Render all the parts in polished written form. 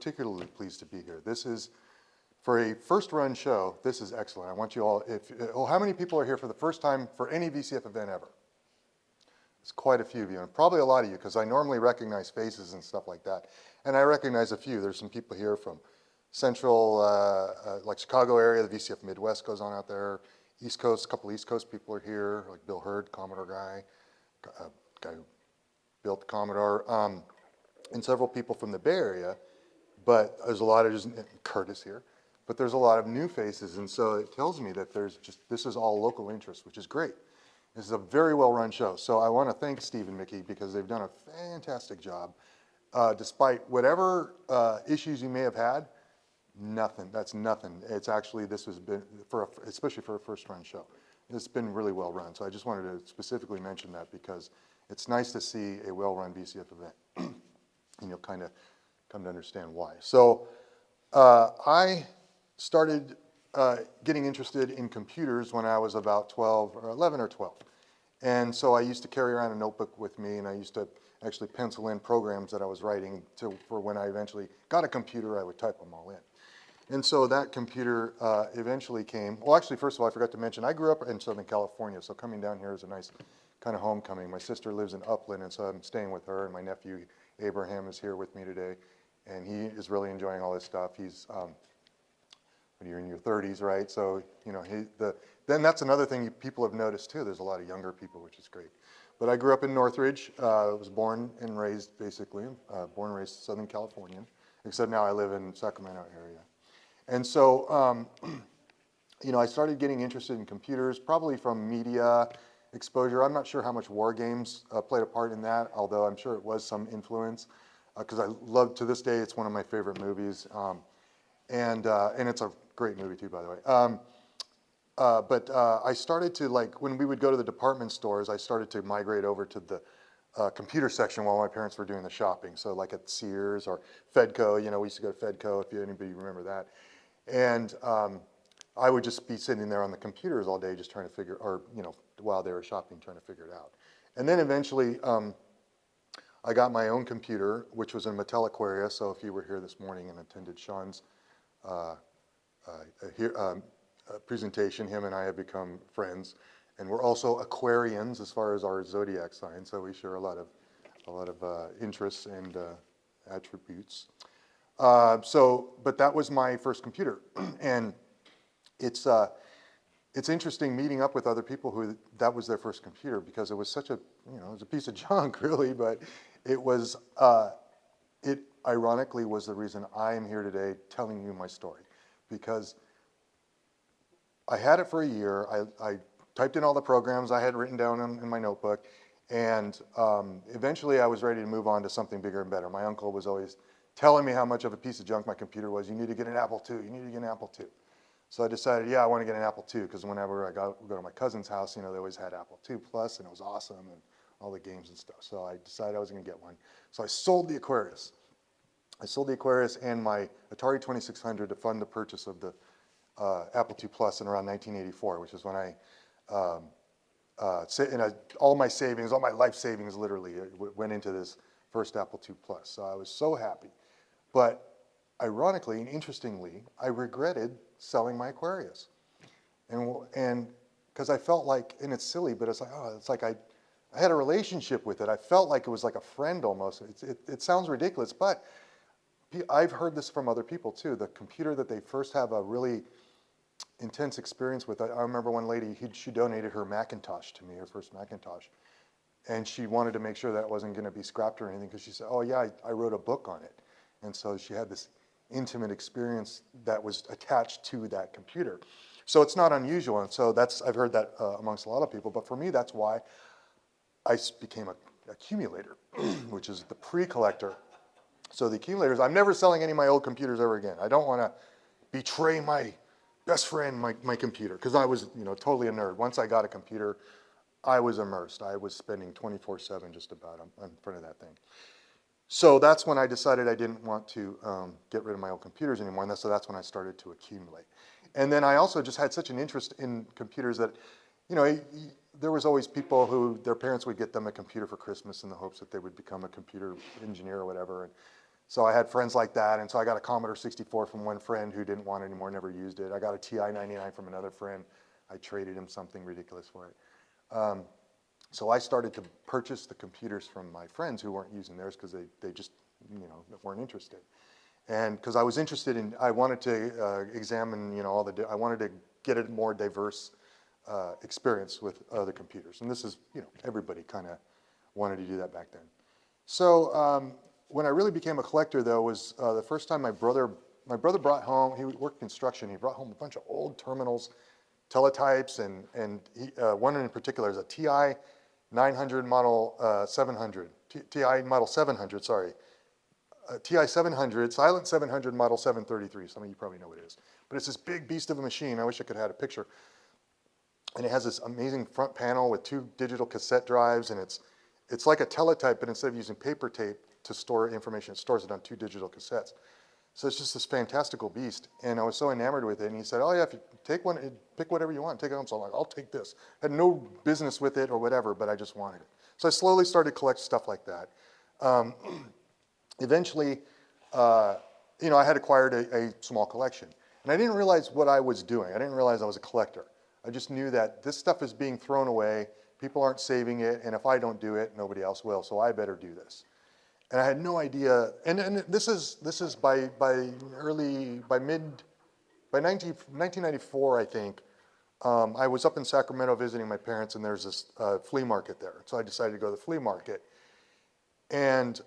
particularly pleased to be here. This is, for a first run show, this is excellent. I want you all, how many people are here for the first time for any VCF event ever? It's quite a few of you, and probably a lot of you, because I normally recognize faces and stuff like that. And I recognize a few. There's some people here from Central, like Chicago area, the VCF Midwest goes on out there. East Coast, a couple East Coast people are here, like Bill Hurd, Commodore guy who built the Commodore, and several people from the Bay Area. But there's a lot of just, Curtis here, but there's a lot of new faces, and so it tells me that this is all local interest, which is great. This is a very well-run show, so I want to thank Steve and Mickey because they've done a fantastic job. Despite whatever issues you may have had, that's nothing. It's actually, this has been, especially for a first-run show, it's been really well-run. So I just wanted to specifically mention that because it's nice to see a well-run VCF event, and you'll kind of come to understand why. So I started getting interested in computers when I was about 12 or 11 or 12. And so I used to carry around a notebook with me, and I used to actually pencil in programs that I was writing for when I eventually got a computer, I would type them all in. And so that computer eventually came. Well, actually, first of all, I forgot to mention, I grew up in Southern California, so coming down here is a nice kind of homecoming. My sister lives in Upland, and so I'm staying with her, and my nephew Abraham is here with me today, and he is really enjoying all this stuff. He's when you're in your 30s, right? So, you know, then that's another thing people have noticed too. There's a lot of younger people, which is great. But I grew up in Northridge. I was born and raised, basically, born and raised Southern Californian, except now I live in Sacramento area. And so, you know, I started getting interested in computers, probably from media exposure. I'm not sure how much war games played a part in that, although I'm sure it was some influence, because I love, to this day, it's one of my favorite movies. And it's a great movie too, by the way. But I started to, like, when we would go to the department stores, I started to migrate over to the computer section while my parents were doing the shopping. So like at Sears or Fedco, you know, we used to go to Fedco, if anybody remember that. And I would just be sitting there on the computers all day just trying to figure, or, you know, while they were shopping, trying to figure it out. And then eventually I got my own computer, which was in Mattel Aquaria. So if you were here this morning and attended Sean's presentation, him and I have become friends, and we're also Aquarians as far as our zodiac sign. So we share a lot of interests and attributes. But that was my first computer, and it's interesting meeting up with other people who that was their first computer, because it was such a, you know, it was a piece of junk really, but it was it ironically was the reason I am here today telling you my story, because I had it for a year. I typed in all the programs I had written down in my notebook, and eventually I was ready to move on to something bigger and better. My uncle was always telling me how much of a piece of junk my computer was. You need to get an Apple II. You need to get an Apple II. So I decided, yeah, I want to get an Apple II, because whenever I go to my cousin's house, you know, they always had Apple II Plus, and it was awesome, and all the games and stuff. So I decided I was going to get one. So I sold the Aquarius. I sold the Aquarius and my Atari 2600 to fund the purchase of the Apple II Plus in around 1984, which is when all my savings, all my life savings literally went into this first Apple II Plus. So I was so happy. But ironically and interestingly, I regretted selling my Aquarius. And because I felt like, and it's silly, but it's like I had a relationship with it. I felt like it was like a friend almost. It sounds ridiculous, but I've heard this from other people too. The computer that they first have a really intense experience with. I remember one lady, she donated her Macintosh to me, her first Macintosh. And she wanted to make sure that it wasn't going to be scrapped or anything, because she said, oh yeah, I wrote a book on it. And so she had this intimate experience that was attached to that computer. So it's not unusual. And so I've heard that amongst a lot of people. But for me, that's why I became an accumulator, which is the pre-collector. So the accumulators, I'm never selling any of my old computers ever again. I don't want to betray my best friend, my computer, because I was, you know, totally a nerd. Once I got a computer, I was immersed. I was spending 24/7 just about in front of that thing. So that's when I decided I didn't want to get rid of my old computers anymore, and so that's when I started to accumulate. And then I also just had such an interest in computers that, you know, there was always people who their parents would get them a computer for Christmas in the hopes that they would become a computer engineer or whatever. And So I had friends like that, and so I got a Commodore 64 from one friend who didn't want it anymore, never used it. I got a TI-99 from another friend. I traded him something ridiculous for it. So I started to purchase the computers from my friends who weren't using theirs because they just, weren't interested. And because I was interested in, I wanted to examine, I wanted to get a more diverse experience with other computers. And this is, everybody kind of wanted to do that back then. So when I really became a collector, though, was the first time my brother brought home, he worked construction, he brought home a bunch of old terminals, teletypes, and one in particular is a TI 900 model 700, TI model 700, sorry. TI 700, silent 700 model 733. Some of you probably know what it is. But it's this big beast of a machine. I wish I could have had a picture. And it has this amazing front panel with 2 digital cassette drives, and it's like a teletype, but instead of using paper tape to store information, it stores it on 2 digital cassettes. So it's just this fantastical beast. And I was so enamored with it. And he said, oh yeah, if you take one, pick whatever you want, take it home. So I'm like, I'll take this. Had no business with it or whatever, but I just wanted it. So I slowly started to collect stuff like that. Eventually, I had acquired a small collection. And I didn't realize what I was doing. I didn't realize I was a collector. I just knew that this stuff is being thrown away. People aren't saving it. And if I don't do it, nobody else will. So I better do this. And I had no idea. And this is by 1994, I think. I was up in Sacramento visiting my parents, and there's this flea market there. So I decided to go to the flea market. And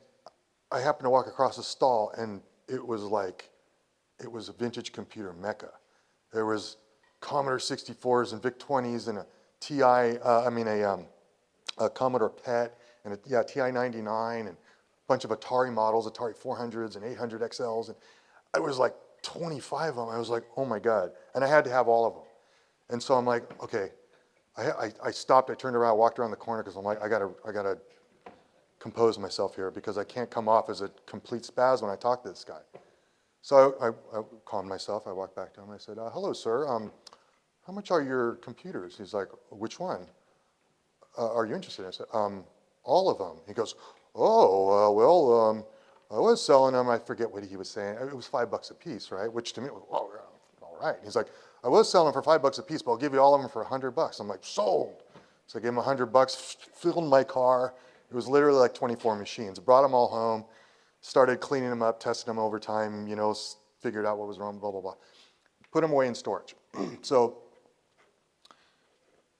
I happened to walk across a stall, and it was a vintage computer mecca. There was Commodore 64s and VIC-20s and a Commodore PET and a TI-99 and a bunch of Atari models, Atari 400s and 800 XLs. And I was like 25 of them. I was like, oh my God. And I had to have all of them. And so I'm like, okay. I stopped, I turned around, walked around the corner because I'm like, I gotta compose myself here because I can't come off as a complete spaz when I talk to this guy. So I calmed myself. I walked back to him. I said, hello, sir. How much are your computers? He's like, which one? Are you interested? I said, all of them. He goes, oh, I was selling them. I forget what he was saying. It was $5 a piece, right? Which to me was, oh, all right. He's like, I was selling them for $5 a piece, but I'll give you all of them for $100. I'm like, sold. So I gave him $100, filled my car. It was literally like 24 machines. Brought them all home, started cleaning them up, testing them over time, figured out what was wrong, blah, blah, blah. Put them away in storage. So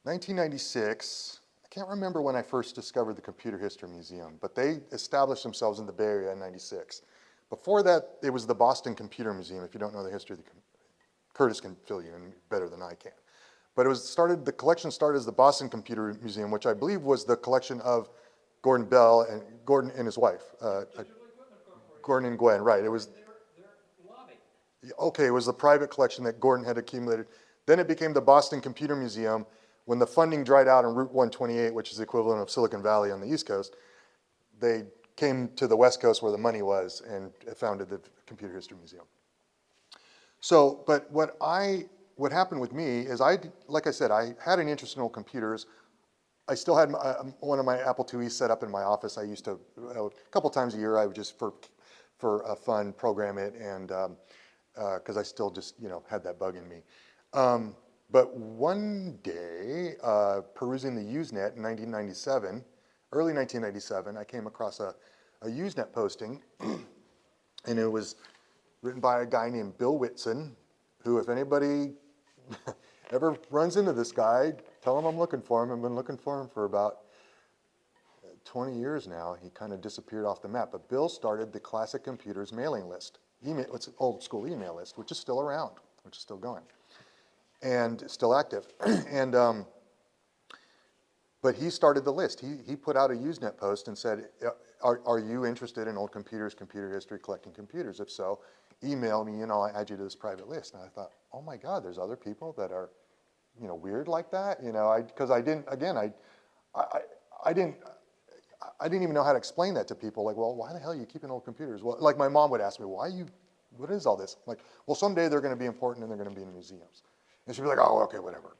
1996, I can't remember when I first discovered the Computer History Museum, but they established themselves in the Bay Area in 96. Before that, it was the Boston Computer Museum. If you don't know the history, Curtis can fill you in better than I can. But the collection started as the Boston Computer Museum, which I believe was the collection of Gordon Bell and Gordon and his wife. Gordon and Gwen, right. It was, okay, it was the private collection that Gordon had accumulated. Then it became the Boston Computer Museum. When the funding dried out on Route 128, which is the equivalent of Silicon Valley on the East Coast, they came to the West Coast where the money was and founded the Computer History Museum. So, but what happened with me is like I said, I had an interest in old computers. I still had one of my Apple IIes set up in my office. I used to, a couple times a year, I would just, for fun, program it, and because I still just, had that bug in me. But one day, perusing the Usenet in 1997, early 1997, I came across a Usenet posting, and it was written by a guy named Bill Whitson, who, if anybody ever runs into this guy, tell him I'm looking for him. I've been looking for him for about 20 years now. He kind of disappeared off the map. But Bill started the Classic Computers mailing list. It's an old school email list, which is still around, which is still going, and still active. And but he started the list. He put out a Usenet post and said, are you interested in old computers, computer history, collecting computers? If so, email me and I'll add you to this private list. And I thought, oh my God, there's other people that are, weird like that. Because I didn't even know how to explain that to people. Like, well, why the hell are you keeping old computers? Well, like my mom would ask me, what is all this? I'm like, well, someday they're going to be important and they're going to be in museums. And she'd be like, oh, okay, whatever.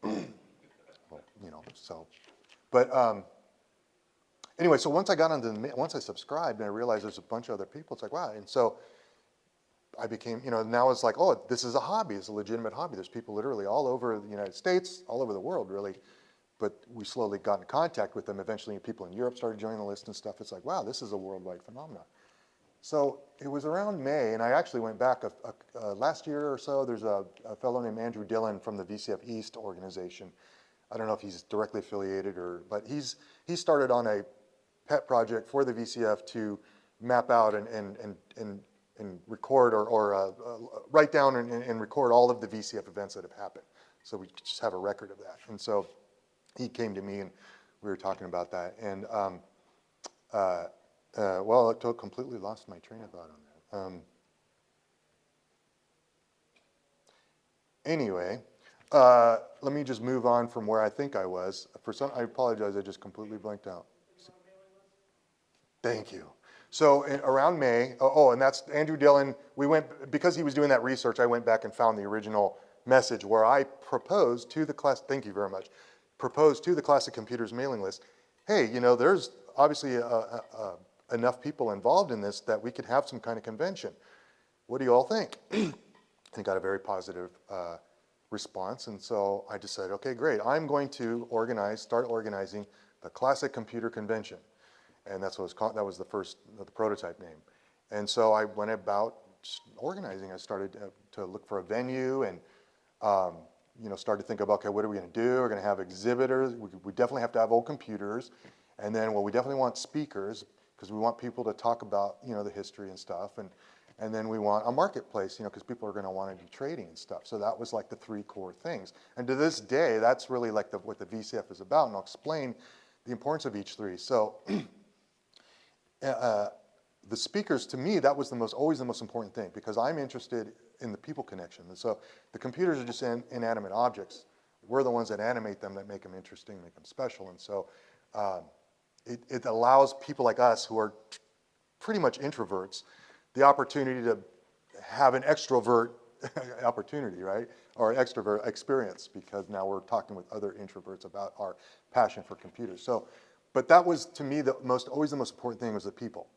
Well, so, but anyway, so once I subscribed and I realized there's a bunch of other people, it's like, wow. And so I became, now it's like, oh, this is a hobby. It's a legitimate hobby. There's people literally all over the United States, all over the world, really. But we slowly got in contact with them. Eventually, people in Europe started joining the list and stuff. It's like, wow, this is a worldwide phenomenon. So it was around May, and I actually went back last year or so. There's a fellow named Andrew Dillon from the VCF East organization. I don't know if he's directly affiliated, but he started on a pet project for the VCF to map out and record or write down and record all of the VCF events that have happened. So we just have a record of that. And so he came to me and we were talking about that. And well, I completely lost my train of thought on that. Anyway, let me just move on from where I think I was. I apologize, I just completely blanked out. Thank you. So around May, and that's Andrew Dillon. Because he was doing that research, I went back and found the original message where I proposed to the class, thank you very much, proposed to the Classic Computers mailing list, hey, there's obviously enough people involved in this that we could have some kind of convention. What do you all think? And got a very positive response. And so I decided, okay, great. I'm going to start organizing the Classic Computer Convention. And that's what it was called. That was the prototype name. And so I went about organizing. I started to look for a venue and started to think about, okay, what are we going to do? We're going to have exhibitors. We definitely have to have old computers. And then, well, we definitely want speakers because we want people to talk about, the history and stuff. And then we want a marketplace, because people are going to want to do trading and stuff. So that was like the three core things. And to this day, that's really like what the VCF is about. And I'll explain the importance of each three. So the speakers, to me, that was always the most important thing because I'm interested in the people connection. And so the computers are just inanimate objects. We're the ones that animate them, that make them interesting, make them special. And so it allows people like us who are pretty much introverts the opportunity to have an extrovert opportunity, right? Or an extrovert experience because now we're talking with other introverts about our passion for computers. So, but that was, to me, always the most important thing was the people.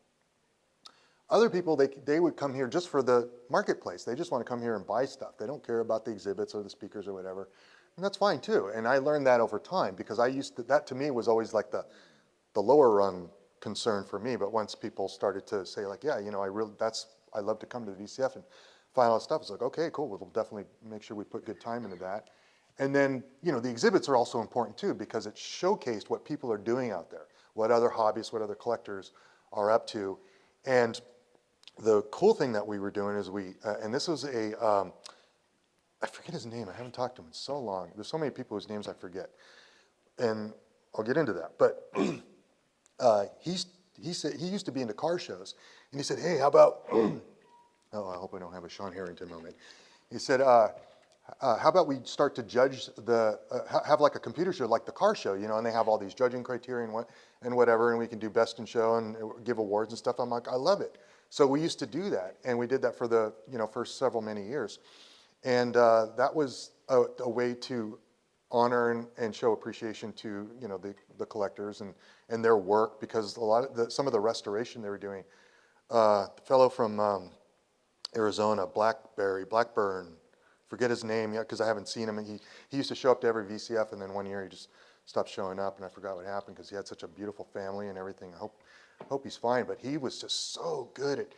Other people, they would come here just for the marketplace. They just want to come here and buy stuff. They don't care about the exhibits or the speakers or whatever. And that's fine too. And I learned that over time because that to me was always like the lower rung concern for me. But once people started to say like, yeah, I love to come to the VCF and find all that stuff. It's like, okay, cool. We'll definitely make sure we put good time into that. And then, the exhibits are also important too because it showcased what people are doing out there, what other hobbyists, what other collectors are up to. And the cool thing that we were doing is and this was I forget his name. I haven't talked to him in so long. There's so many people whose names I forget. And I'll get into that. But he said he used to be into car shows. And he said, hey, how about, oh, I hope I don't have a Sean Harrington moment. He said, how about we start to judge have like a computer show, like the car show, and they have all these judging criteria and whatever, and we can do best in show and give awards and stuff. I'm like, I love it. So we used to do that, and we did that for the, first many years. And that was a way to honor and show appreciation to, the collectors and their work because some of the restoration they were doing, the fellow from Arizona, Blackburn, forget his name yet because I haven't seen him. And he used to show up to every VCF, and then one year he just stopped showing up, and I forgot what happened because he had such a beautiful family and everything. I hope he's fine, but he was just so good at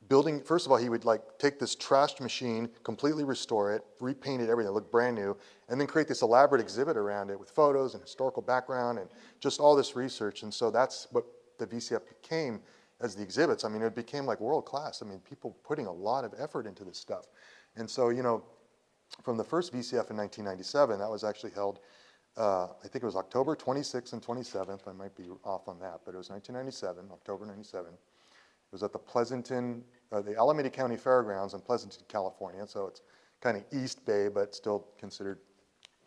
building. First of all, he would take this trashed machine, completely restore it, repaint it, everything, it looked brand new, and then create this elaborate exhibit around it with photos and historical background and just all this research. And so that's what the VCF became as the exhibits. I mean, it became like world class. I mean, people putting a lot of effort into this stuff. And so, from the first VCF in 1997, that was actually held, I think it was October 26th and 27th. I might be off on that, but it was 1997, October 97. It was at the Alameda County Fairgrounds in Pleasanton, California. So it's kind of East Bay, but still considered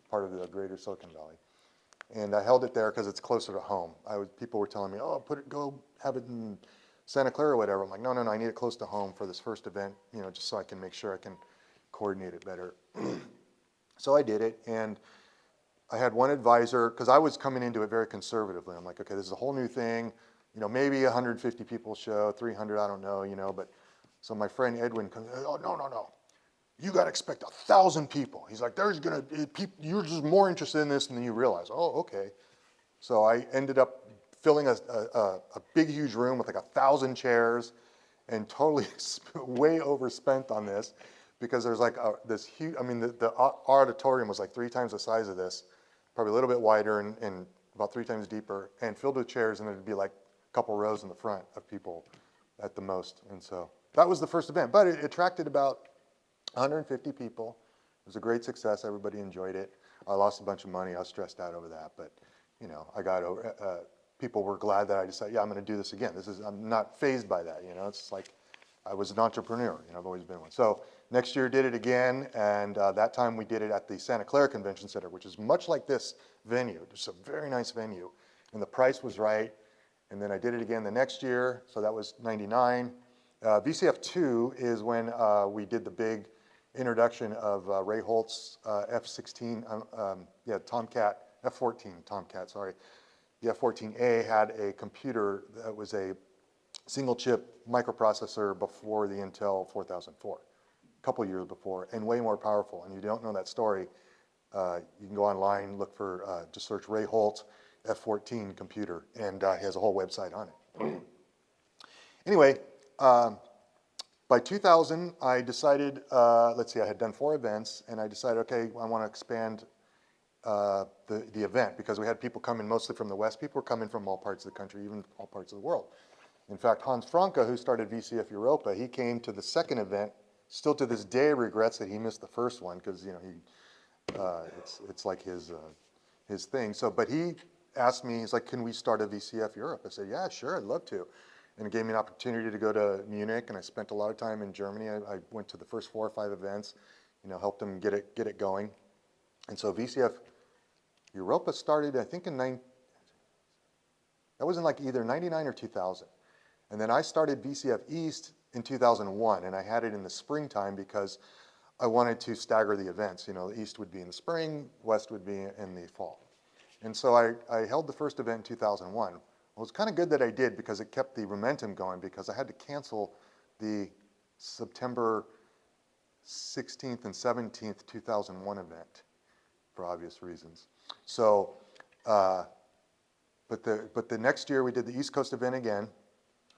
part of the greater Silicon Valley. And I held it there because it's closer to home. People were telling me, oh, go have it in Santa Clara or whatever. I'm like, no, I need it close to home for this first event, just so I can make sure I can coordinate it better. So I did it, and I had one advisor, because I was coming into it very conservatively. I'm like, okay, this is a whole new thing. You know, maybe 150 people show, 300, I don't know, you know. But so my friend Edwin comes, oh, no, no, no. You got to expect 1,000 people. He's like, you're just more interested in this than you realize. Oh, okay. So I ended up filling a big, huge room with like 1,000 chairs and totally way overspent on this because there's like this huge, I mean, the auditorium was like 3 times the size of this, probably a little bit wider and about 3 times deeper and filled with chairs, and it'd be like a couple rows in the front of people at the most. And so that was the first event, but it attracted about 150 people. It was a great success. Everybody enjoyed it. I lost a bunch of money. I was stressed out over that, but you know, I got over. People were glad that I decided, yeah, I'm going to do this again. I'm not fazed by that. You know, it's like I was an entrepreneur. You know, I've always been one. So next year did it again, and that time we did it at the Santa Clara Convention Center, which is much like this venue. It's a very nice venue, and the price was right. And then I did it again the next year, so that was '99. VCF 2 is when we did the big introduction of Ray Holt's F-16, Tomcat, F-14 Tomcat, sorry. The F-14A had a computer that was a single chip microprocessor before the Intel 4004, a couple years before, and way more powerful. And you don't know that story, you can go online, look for, just search Ray Holt F-14 computer, and he has a whole website on it. Anyway, by 2000, I decided, let's see, I had done 4 events, and I decided, okay, I want to expand the event because we had people coming mostly from the West. People were coming from all parts of the country, even all parts of the world. In fact, Hans Franke, who started VCF Europa, he came to the second event. Still to this day regrets that he missed the first one because, you know, it's like his thing. So, but he asked me, he's like, can we start a VCF Europe? I said, yeah, sure, I'd love to. And it gave me an opportunity to go to Munich, and I spent a lot of time in Germany. I went to the first 4 or 5 events, you know, helped them get it going. And so VCF Europa started, I think, that was in like either 99 or 2000. And then I started VCF East in 2001, and I had it in the springtime because I wanted to stagger the events. You know, the East would be in the spring, West would be in the fall. And so I held the first event in 2001. Well, it was kind of good that I did because it kept the momentum going because I had to cancel the September 16th and 17th, 2001 event for obvious reasons. So, but the next year we did the East Coast event again,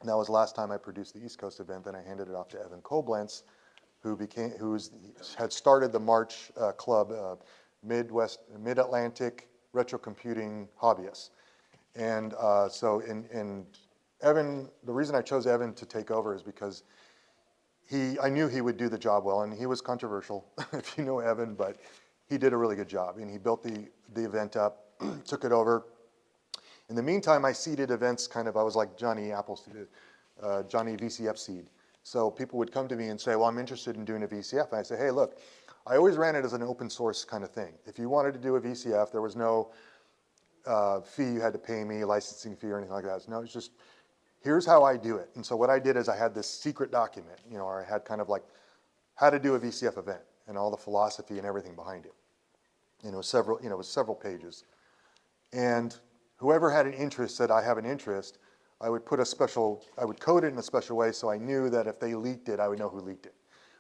and that was the last time I produced the East Coast event. Then I handed it off to Evan Koblenz, who had started the March Club, Mid-Atlantic Retro Computing Hobbyists. And so Evan, the reason I chose Evan to take over is because I knew he would do the job well, and he was controversial, if you know Evan, but he did a really good job, and he built the event up, took it over. In the meantime, I seeded events kind of, I was like Johnny Appleseed, Johnny VCF seed. So people would come to me and say, well, I'm interested in doing a VCF. And I say, hey, look, I always ran it as an open source kind of thing. If you wanted to do a VCF, there was no fee you had to pay me, licensing fee or anything like that. No, it's just, here's how I do it. And so what I did is I had this secret document, you know, or I had kind of like how to do a VCF event and all the philosophy and everything behind it. You know, it was several pages. And whoever had an interest said, I have an interest. I would code it in a special way so I knew that if they leaked it, I would know who leaked it.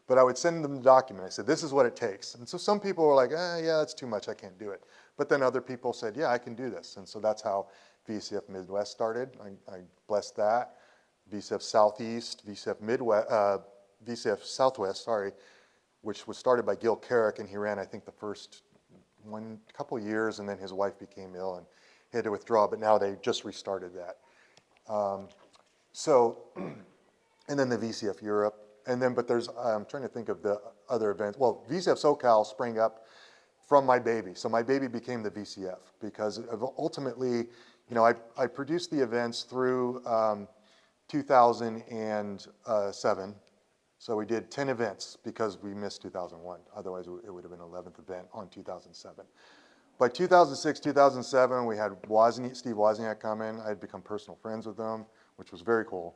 But I would send them the document. I said, this is what it takes. And so some people were like, yeah, that's too much, I can't do it. But then other people said, yeah, I can do this. And so that's how VCF Midwest started. I blessed that. VCF Southeast, VCF Southwest, which was started by Gil Carrick, and he ran, I think, the first couple years, and then his wife became ill and he had to withdraw, but now they just restarted that. And then the VCF Europe, and then, but I'm trying to think of the other events. Well, VCF SoCal sprang up from my baby. So my baby became the VCF because ultimately, you know, I produced the events through 2007. So we did 10 events because we missed 2001. Otherwise, it would have been 11th event on 2007. By 2006, 2007, we had Steve Wozniak come in. I had become personal friends with him, which was very cool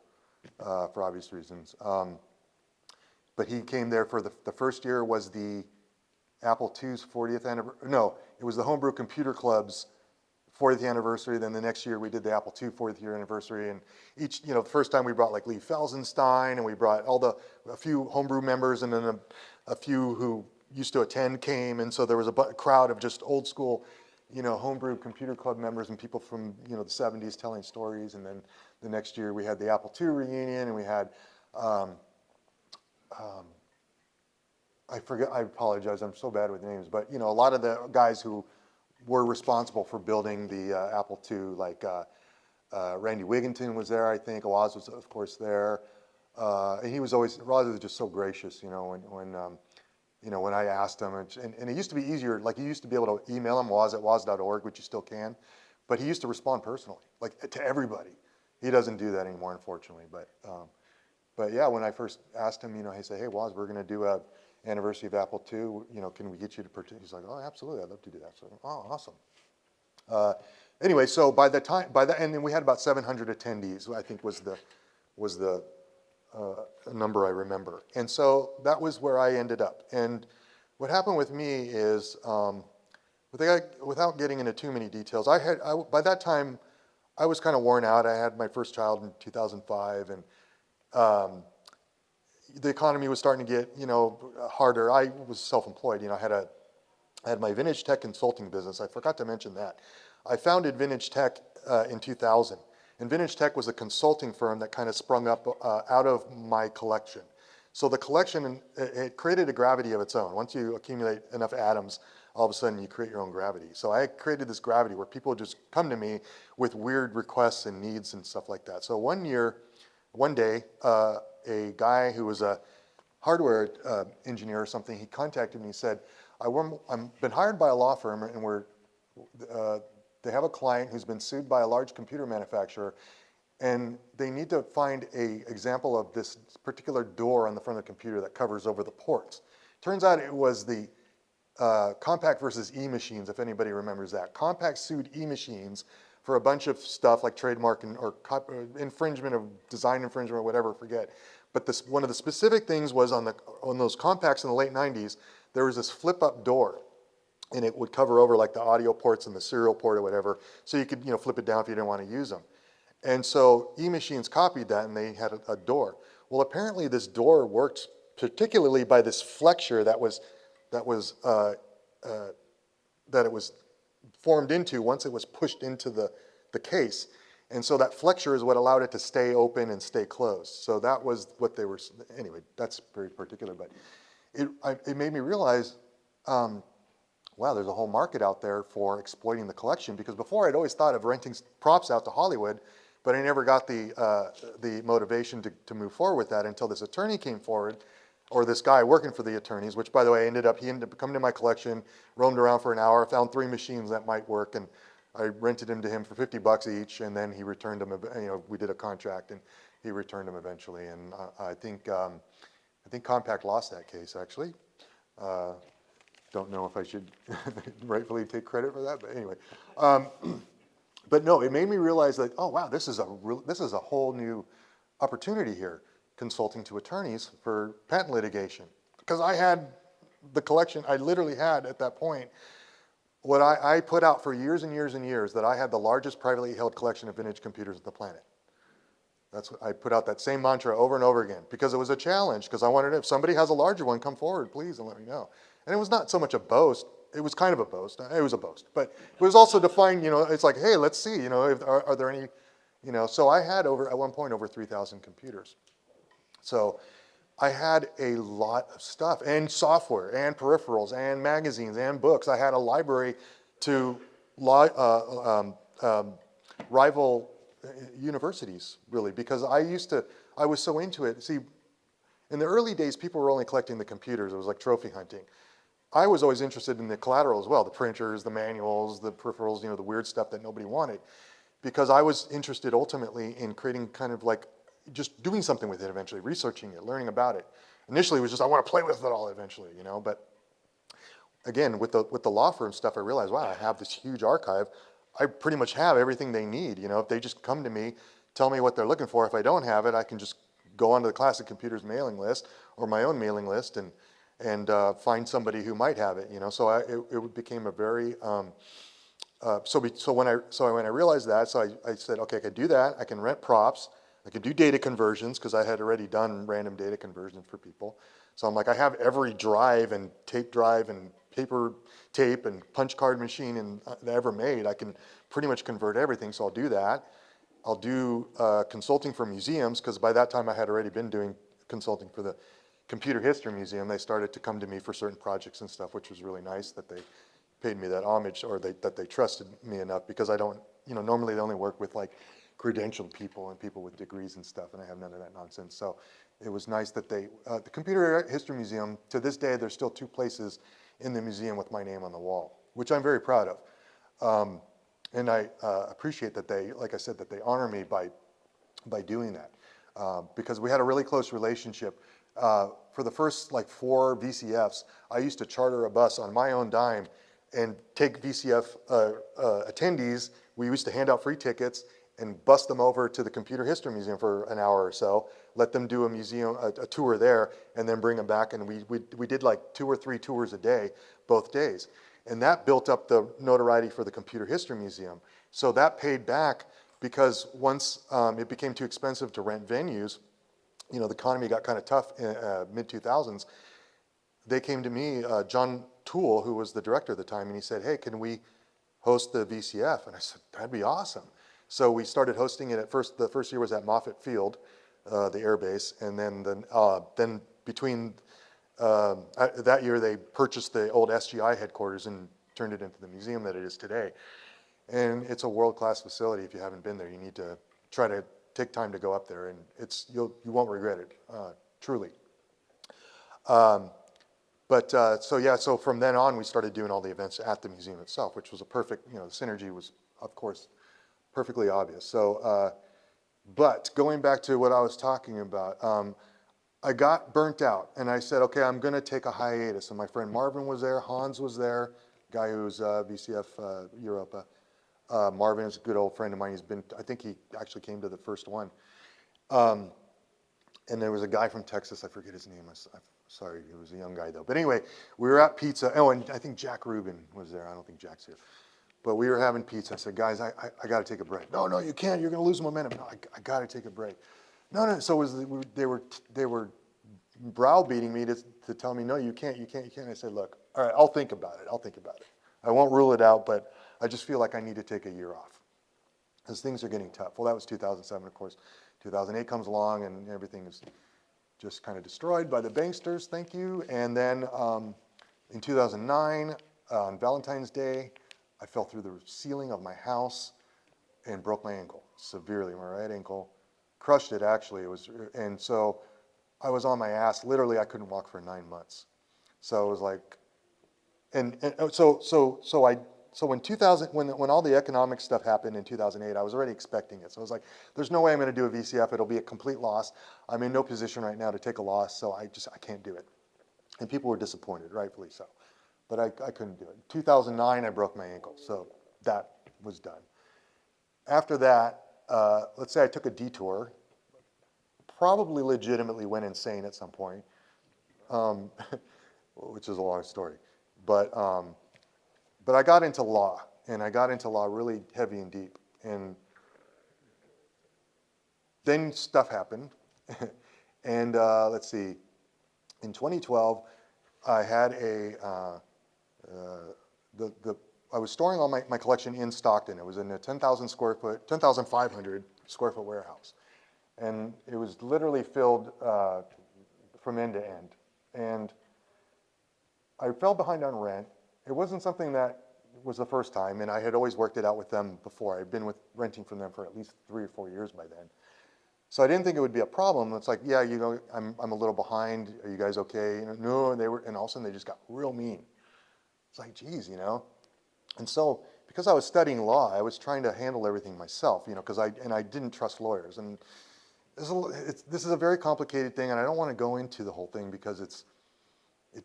for obvious reasons. But he came there for the first year was the Apple II's 40th anniversary. No, it was the Homebrew Computer Club's 40th anniversary. Then the next year we did the Apple II 40th year anniversary. And each, the first time we brought like Lee Felsenstein, and we brought a few homebrew members, and then a few who used to attend came. And so there was a crowd of just old school, homebrew computer club members and people from, the 70s telling stories. And then the next year we had the Apple II reunion, and we had, I forget, I apologize, I'm so bad with names, but a lot of the guys who were responsible for building the Apple II, like Randy Wigginton was there, I think. Oz was, of course, there. And he was always, Roz was just so gracious, when I asked him. And it used to be easier, like you used to be able to email him, woz@woz.org, which you still can. But he used to respond personally, like to everybody. He doesn't do that anymore, unfortunately. But yeah, when I first asked him, he said, hey, Woz, we're going to do a anniversary of Apple II, can we get you to participate? He's like, oh, absolutely, I'd love to do that. So, oh, awesome. Anyway, so and then we had about 700 attendees, I think was the number I remember. And so that was where I ended up. And what happened with me is, without getting into too many details, by that time, I was kind of worn out. I had my first child in 2005, and the economy was starting to get, harder. I was self-employed. I had my VintageTech consulting business. I forgot to mention that. I founded VintageTech in 2000. And VintageTech was a consulting firm that kind of sprung up out of my collection. So the collection, it created a gravity of its own. Once you accumulate enough atoms, all of a sudden you create your own gravity. So I created this gravity where people would just come to me with weird requests and needs and stuff like that. So one day, a guy who was a hardware engineer or something, he contacted me and said, I've been hired by a law firm, and they have a client who's been sued by a large computer manufacturer, and they need to find an example of this particular door on the front of the computer that covers over the ports. Turns out it was the Compaq versus E-Machines, if anybody remembers that. Compaq sued E-Machines for a bunch of stuff like trademark or infringement of design infringement or whatever, forget. But one of the specific things was on those Compaqs in the late 90s, there was this flip-up door, and it would cover over like the audio ports and the serial port or whatever, so you could flip it down if you didn't want to use them. And so E-Machines copied that, and they had a door. Well, apparently this door worked particularly by this flexure that it was formed into once it was pushed into the case. And so that flexure is what allowed it to stay open and stay closed. So that was what they were, anyway, that's very particular, but it made me realize, wow, there's a whole market out there for exploiting the collection, because before I'd always thought of renting props out to Hollywood, but I never got the motivation to move forward with that until this attorney came forward, or this guy working for the attorneys, which by the way, he ended up coming to my collection, roamed around for an hour, found 3 machines that might work, and I rented them to him for $50 each, and then he returned them, we did a contract, and he returned them eventually, and I think Compaq lost that case, actually. Don't know if I should rightfully take credit for that, but anyway. But no, it made me realize that, oh wow, this is a whole new opportunity here, consulting to attorneys for patent litigation. Because I had the collection, I literally had at that point, what I put out for years and years and years, that I had the largest privately held collection of vintage computers on the planet. That's what I put out, that same mantra over and over again, because it was a challenge, because I wanted, if somebody has a larger one, come forward, please, and let me know. And it was not so much a boast, it was kind of a boast, it was a boast, but it was also defined, it's like, hey, let's see, are there any, so I had at one point over 3,000 computers. So I had a lot of stuff, and software, and peripherals, and magazines, and books. I had a library to rival universities, really, because I was so into it. See, in the early days, people were only collecting the computers. It was like trophy hunting. I was always interested in the collateral as well, the printers, the manuals, the peripherals, the weird stuff that nobody wanted, because I was interested ultimately in creating kind of like just doing something with it eventually, researching it, learning about it. Initially, it was just, I want to play with it all eventually, but again, with the law firm stuff, I realized, wow, I have this huge archive. I pretty much have everything they need. If they just come to me, tell me what they're looking for. If I don't have it, I can just go onto the Classic Computers mailing list or my own mailing list, and and find somebody who might have it, you know. So it became a very, so when I realized that, so I said, okay, I could do that. I can rent props. I could do data conversions because I had already done random data conversions for people. So I'm like, I have every drive and tape drive and paper tape and punch card machine that I ever made. I can pretty much convert everything, so I'll do that. I'll do consulting for museums because by that time I had already been doing consulting for the Computer History Museum. They started to come to me for certain projects and stuff, which was really nice that they paid me that homage, or that they trusted me enough, because I don't, you know, normally they only work with like credentialed people and people with degrees and stuff, and I have none of that nonsense. So it was nice that the Computer History Museum, to this day, there's still 2 places in the museum with my name on the wall, which I'm very proud of. And I appreciate that they, like I said, that they honor me by doing that, because we had a really close relationship. For the first like 4 VCFs, I used to charter a bus on my own dime and take VCF attendees. We used to hand out free tickets and bus them over to the Computer History Museum for an hour or so, let them do a tour there, and then bring them back. And we did like 2 or 3 tours a day, both days. And that built up the notoriety for the Computer History Museum. So that paid back, because once it became too expensive to rent venues, you know, the economy got kind of tough in mid-2000s. They came to me, John Toole, who was the director at the time, and he said, hey, can we host the VCF? And I said, that'd be awesome. So we started hosting it the first year was at Moffett Field, the air base, and then between that year they purchased the old SGI headquarters and turned it into the museum that it is today. And it's a world-class facility. If you haven't been there, you need to try to take time to go up there, and you won't regret it, truly. So from then on, we started doing all the events at the museum itself, which was a perfect, you know, the synergy was, of course, perfectly obvious. So, but going back to what I was talking about, I got burnt out, and I said, okay, I'm going to take a hiatus. And my friend Marvin was there, Hans was there, guy who's VCF Europa. Marvin is a good old friend of mine. I think he actually came to the first one. And there was a guy from Texas, I forget his name. I'm sorry, he was a young guy though. But anyway, we were at pizza. Oh, and I think Jack Rubin was there. I don't think Jack's here. But we were having pizza. I said, guys, I got to take a break. No, you can't. You're going to lose momentum. No, I got to take a break. No. So they were browbeating me to tell me, no, you can't. I said, look, all right, I'll think about it. I won't rule it out, but I just feel like I need to take a year off because things are getting tough. Well, that was 2007, of course. 2008 comes along and everything is just kind of destroyed by the banksters, thank you. And then in 2009, on Valentine's Day, I fell through the ceiling of my house and broke my ankle severely, my right ankle. Crushed it, actually. And so I was on my ass. Literally, I couldn't walk for 9 months. So it was like, so when 2000, when all the economic stuff happened in 2008, I was already expecting it. So I was like, there's no way I'm going to do a VCF. It'll be a complete loss. I'm in no position right now to take a loss, so I can't do it. And people were disappointed, rightfully so. But I couldn't do it. In 2009, I broke my ankle, so that was done. After that, let's say I took a detour, probably legitimately went insane at some point, which is a long story. But I got into law, and I got into law really heavy and deep. And then stuff happened. And let's see, in 2012, I had I was storing all my collection in Stockton. It was in a 10,500 square foot warehouse. And it was literally filled from end to end. And I fell behind on rent. It wasn't something that was the first time, and I had always worked it out with them before. I'd been renting from them for at least 3 or 4 years by then. So I didn't think it would be a problem. It's like, yeah, you know, I'm a little behind. Are you guys okay? You know, no, and all of a sudden they just got real mean. It's like, geez, you know. And so because I was studying law, I was trying to handle everything myself, you know, because I didn't trust lawyers. And this is a very complicated thing, and I don't want to go into the whole thing because it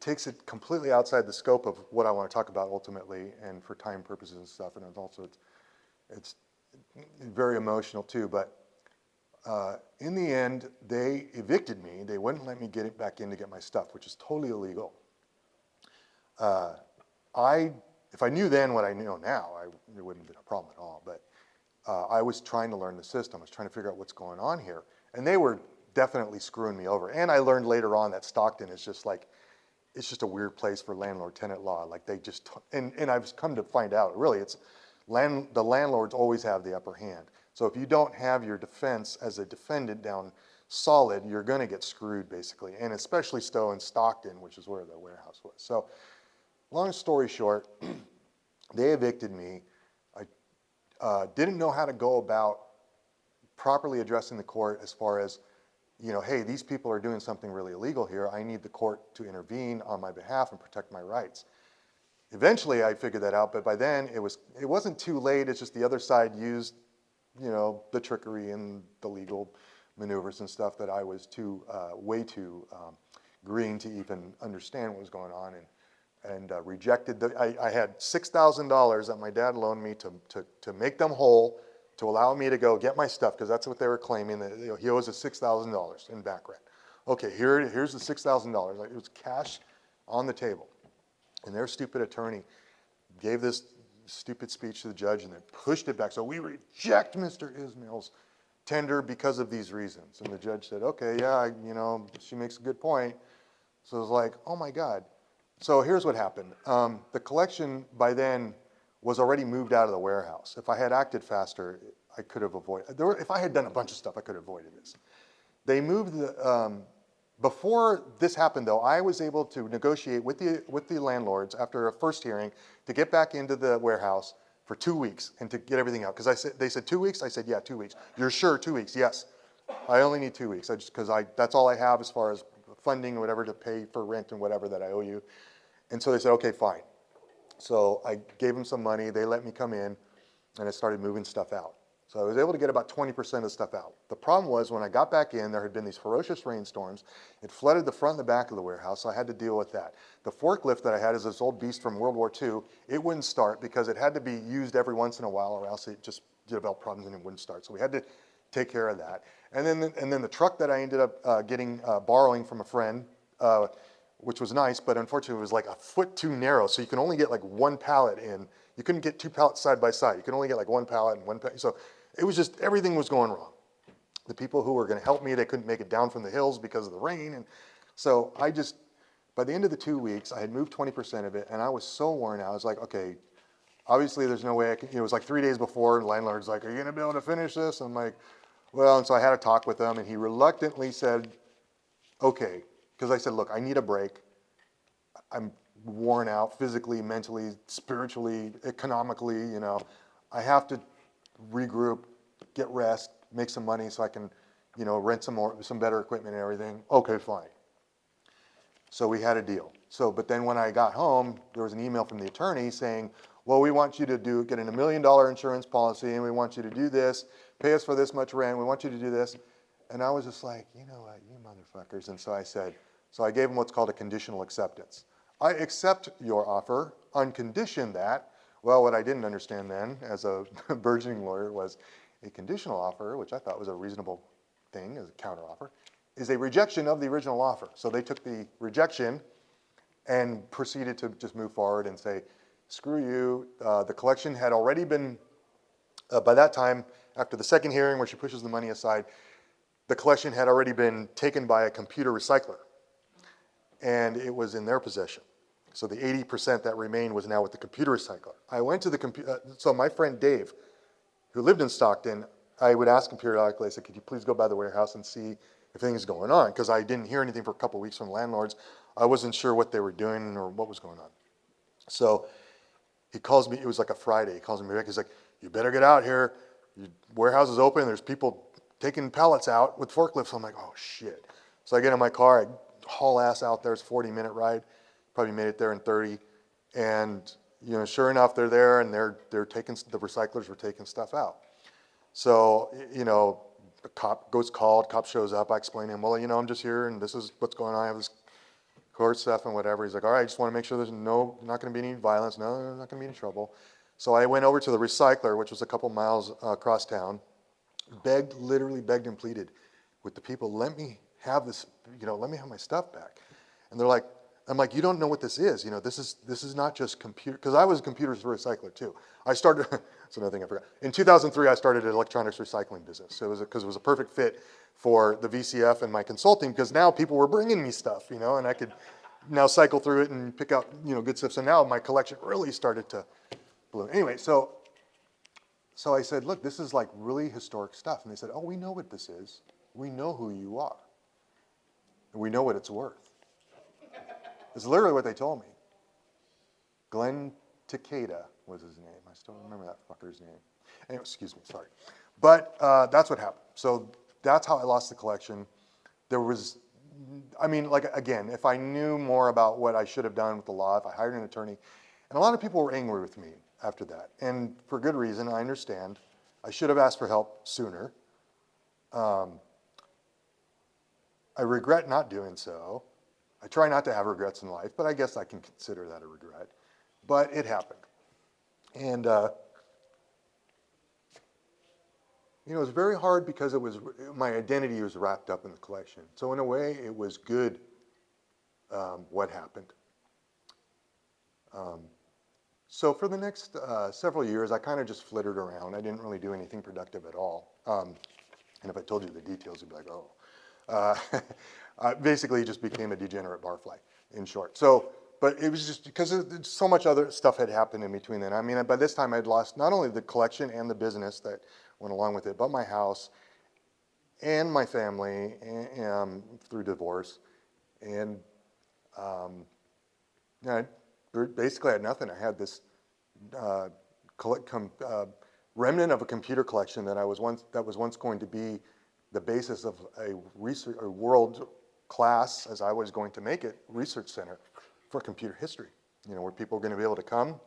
takes it completely outside the scope of what I want to talk about ultimately, and for time purposes and stuff. And it's very emotional too. But in the end, they evicted me. They wouldn't let me get it back in to get my stuff, which is totally illegal. If I knew then what I know now, it wouldn't have been a problem at all. But I was trying to learn the system. I was trying to figure out what's going on here. And they were definitely screwing me over. And I learned later on that Stockton is just like, it's just a weird place for landlord-tenant law. Like they just, and I've come to find out, really, it's the landlords always have the upper hand. So if you don't have your defense as a defendant down solid, you're going to get screwed basically. And especially so in Stockton, which is where the warehouse was. So long story short, they evicted me. I didn't know how to go about properly addressing the court as far as, you know, hey, these people are doing something really illegal here. I need the court to intervene on my behalf and protect my rights. Eventually, I figured that out, but by then it wasn't too late. It's just the other side used, you know, the trickery and the legal maneuvers and stuff that I was way too green to even understand what was going on, and rejected. I had $6,000 that my dad loaned me to make them whole, to allow me to go get my stuff, because that's what they were claiming, that, you know, he owes us $6,000 in back rent. Okay, here's the $6,000. It was cash on the table. And their stupid attorney gave this stupid speech to the judge and then pushed it back. So we reject Mr. Ismail's tender because of these reasons. And the judge said, okay, yeah, you know, she makes a good point. So it was like, oh my God. So here's what happened. The collection by then was already moved out of the warehouse. If I had acted faster, I could have avoided, if I had done a bunch of stuff, I could have avoided this. They moved before this happened though, I was able to negotiate with the landlords after a first hearing to get back into the warehouse for 2 weeks and to get everything out. Because they said 2 weeks? I said, yeah, 2 weeks. You're sure 2 weeks? Yes. I only need 2 weeks, because that's all I have as far as funding or whatever to pay for rent and whatever that I owe you. And so they said, okay, fine. So I gave them some money, they let me come in, and I started moving stuff out. So I was able to get about 20% of the stuff out. The problem was when I got back in, there had been these ferocious rainstorms. It flooded the front and the back of the warehouse, so I had to deal with that. The forklift that I had is this old beast from World War II. It wouldn't start because it had to be used every once in a while, or else it just developed problems and it wouldn't start. So we had to take care of that. And then the truck that I ended up borrowing from a friend, which was nice, but unfortunately it was like a foot too narrow, so you can only get like one pallet in. You couldn't get two pallets side by side. You could only get like one pallet and one pallet. So it was just, everything was going wrong. The people who were going to help me, they couldn't make it down from the hills because of the rain. And so by the end of the 2 weeks, I had moved 20% of it, and I was so worn out. I was like, okay, obviously there's no way I can, it was like 3 days before, and the landlord's like, are you going to be able to finish this? I'm like, well, and so I had a talk with him, and he reluctantly said, okay, because I said, look, I need a break. I'm worn out physically, mentally, spiritually, economically, you know. I have to regroup, get rest, make some money so I can, you know, rent some better equipment and everything. Okay, fine. So we had a deal. So, but then when I got home, there was an email from the attorney saying, well, we want you to get $1 million insurance policy, and we want you to do this, pay us for this much rent, we want you to do this. And I was just like, you know what, you motherfuckers. And so I gave him what's called a conditional acceptance. I accept your offer on condition that, well, what I didn't understand then as a burgeoning lawyer was a conditional offer, which I thought was a reasonable thing as a counteroffer, is a rejection of the original offer. So they took the rejection and proceeded to just move forward and say, screw you. The collection had already been, by that time, after the second hearing where she pushes the money aside, the collection had already been taken by a computer recycler, and it was in their possession. So the 80% that remained was now with the computer recycler. I went to the computer, so my friend Dave, who lived in Stockton, I would ask him periodically, I said, could you please go by the warehouse and see if anything's going on? Because I didn't hear anything for a couple of weeks from the landlords. I wasn't sure what they were doing or what was going on. So he calls me, it was like a Friday, he calls me back, he's like, you better get out here, your warehouse is open, there's people taking pallets out with forklifts. I'm like, oh shit. So I get in my car, I haul ass out there, it's a 40-minute ride, probably made it there in 30. And you know, sure enough, they're there, and they're taking, the recyclers were taking stuff out. So, you know, the cop shows up, I explain to him, well, you know, I'm just here, and this is what's going on, I have this court stuff and whatever. He's like, all right, I just want to make sure there's not going to be any violence, no, there's not going to be any trouble. So I went over to the recycler, which was a couple miles across town, literally begged and pleaded with the people, let me have this, you know, let me have my stuff back. And they're like, I'm like, you don't know what this is. This is not just computer, because I was a computers recycler too. I started, that's another thing I forgot. In 2003, I started an electronics recycling business. Because it was a perfect fit for the VCF and my consulting, because now people were bringing me stuff, and I could now cycle through it and pick out, good stuff. So now my collection really started to bloom. Anyway, so I said, look, this is like really historic stuff. And they said, oh, we know what this is. We know who you are. And we know what it's worth. It's literally what they told me. Glenn Takeda was his name. I still remember that fucker's name. Anyway, excuse me, sorry. But that's what happened. So that's how I lost the collection. There was, again, if I knew more about what I should have done with the law, if I hired an attorney, and a lot of people were angry with me after that. And for good reason, I understand. I should have asked for help sooner. I regret not doing so. I try not to have regrets in life, but I guess I can consider that a regret. But it happened. And it was very hard because my identity was wrapped up in the collection. So in a way, it was good what happened. So for the next several years, I kind of just flittered around. I didn't really do anything productive at all. And if I told you the details, you'd be like, oh. I basically just became a degenerate barfly, in short. So, but it was just because so much other stuff had happened in between then. By this time I'd lost not only the collection and the business that went along with it, but my house and my family through divorce. And basically I had nothing. I had this remnant of a computer collection that was once going to be the basis of a world class, as I was going to make it, research center for computer history, where people are going to be able to come,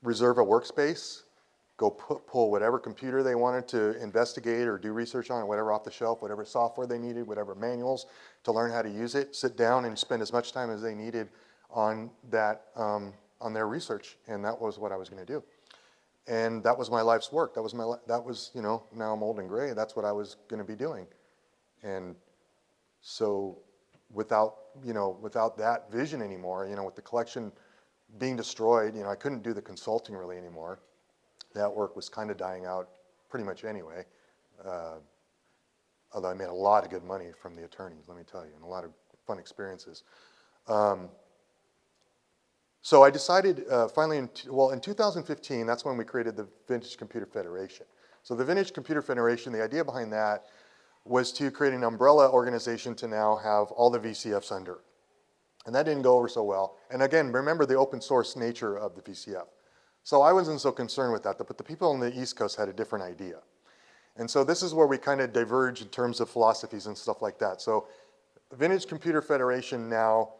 reserve a workspace, go pull whatever computer they wanted to investigate or do research on, whatever off the shelf, whatever software they needed, whatever manuals to learn how to use it, sit down and spend as much time as they needed on that, on their research. And that was what I was going to do. And that was my life's work. That was, now I'm old and gray. That's what I was going to be doing. And so without that vision anymore, with the collection being destroyed, I couldn't do the consulting really anymore. That work was kind of dying out pretty much anyway. Although I made a lot of good money from the attorneys, let me tell you, and a lot of fun experiences. So I decided finally, in 2015, that's when we created the Vintage Computer Federation. So the Vintage Computer Federation, the idea behind that was to create an umbrella organization to now have all the VCFs under. And that didn't go over so well. And again, remember the open source nature of the VCF. So I wasn't so concerned with that, but the people on the East Coast had a different idea. And so this is where we kind of diverge in terms of philosophies and stuff like that. So the Vintage Computer Federation now,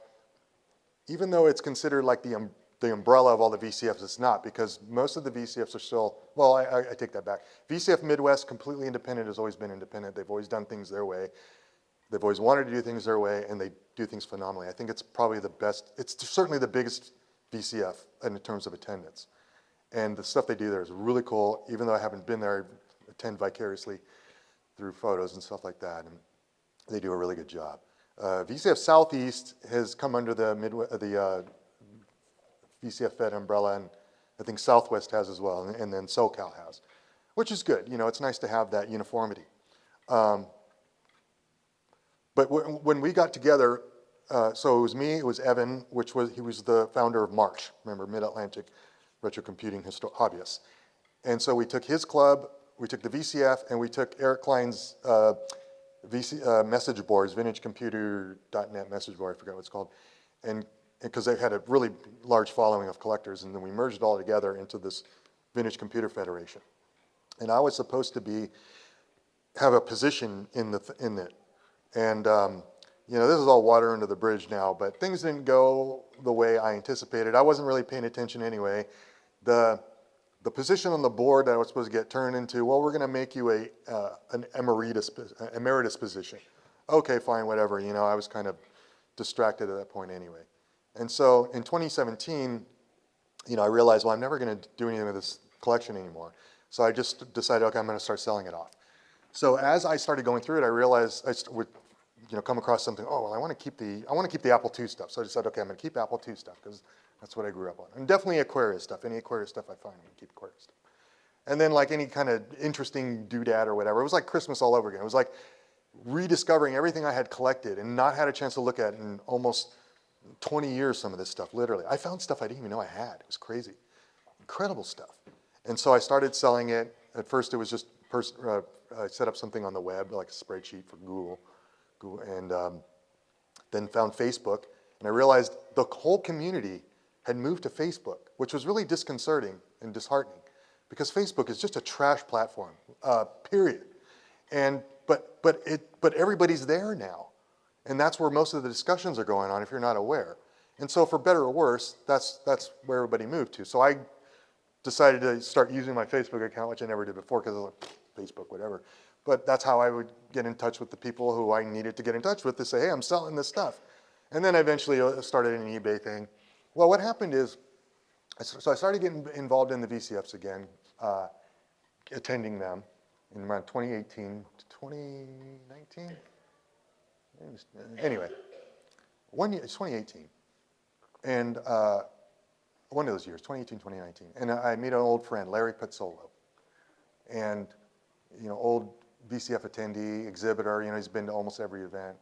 even though it's considered like the umbrella of all the VCFs, it's not, because most of the VCFs are still, well, I take that back. VCF Midwest, completely independent, has always been independent. They've always done things their way. They've always wanted to do things their way, and they do things phenomenally. I think it's probably the best, it's certainly the biggest VCF in terms of attendance. And the stuff they do there is really cool, even though I haven't been there, I attend vicariously through photos and stuff like that, and they do a really good job. VCF Southeast has come under the VCF Fed umbrella, and I think Southwest has as well, and then SoCal has, which is good. It's nice to have that uniformity. But when we got together, so it was me, it was Evan, he was the founder of March, remember, Mid-Atlantic Retro Computing Hobbyists. And so we took his club, we took the VCF, and we took Eric Klein's message boards, vintagecomputer.net message board, I forgot what it's called, and because they had a really large following of collectors, and then we merged it all together into this Vintage Computer Federation. And I was supposed to have a position in it. And this is all water under the bridge now, but things didn't go the way I anticipated. I wasn't really paying attention anyway. The position on the board that I was supposed to get turned into, well, we're going to make you an emeritus position. Okay, fine, whatever. I was kind of distracted at that point anyway. And so in 2017, I realized, well, I'm never going to do anything with this collection anymore. So I just decided, okay, I'm going to start selling it off. So as I started going through it, I realized, with come across something, oh, well, I want to keep the Apple II stuff. So I decided, okay, I'm going to keep Apple II stuff because that's what I grew up on. And definitely Aquarius stuff. Any Aquarius stuff I find, I'm going to keep Aquarius stuff. And then like any kind of interesting doodad or whatever, it was like Christmas all over again. It was like rediscovering everything I had collected and not had a chance to look at in almost 20 years, some of this stuff, literally. I found stuff I didn't even know I had. It was crazy. Incredible stuff. And so I started selling it. At first it was just, I set up something on the web, like a spreadsheet for Google and then found Facebook. And I realized the whole community had moved to Facebook, which was really disconcerting and disheartening because Facebook is just a trash platform, period. But everybody's there now. And that's where most of the discussions are going on if you're not aware. And so for better or worse, that's where everybody moved to. So I decided to start using my Facebook account, which I never did before because I was like, Facebook, whatever. But that's how I would get in touch with the people who I needed to get in touch with to say, hey, I'm selling this stuff. And then I eventually started an eBay thing. Well, what happened is, so I started getting involved in the VCFs again, attending them in around 2018 to 2019. Anyway, it's 2018. And one of those years, 2018, 2019. And I meet an old friend, Larry Pizzolo. And, old VCF attendee, exhibitor, he's been to almost every event.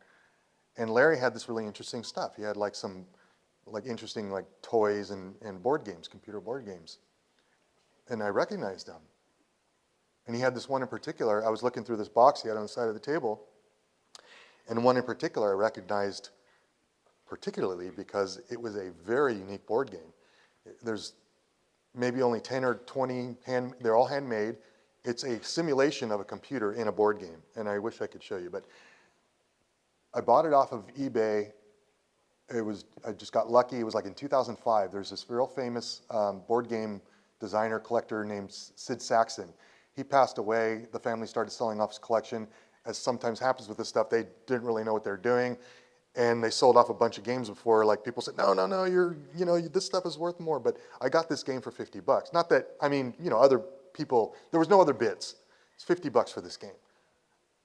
And Larry had this really interesting stuff. He had like some interesting toys and board games, computer board games. And I recognized them. And he had this one in particular. I was looking through this box he had on the side of the table. And one in particular I recognized particularly because it was a very unique board game. There's maybe only 10 or 20, they're all handmade. It's a simulation of a computer in a board game. And I wish I could show you, but I bought it off of eBay. I just got lucky. It was like in 2005. There's this real famous board game designer collector named Sid Saxon. He passed away. The family started selling off his collection. As sometimes happens with this stuff, they didn't really know what they're doing. And they sold off a bunch of games before, people said, no, this stuff is worth more. But I got this game for $50. Not that, other people, there was no other bids. It's $50 for this game.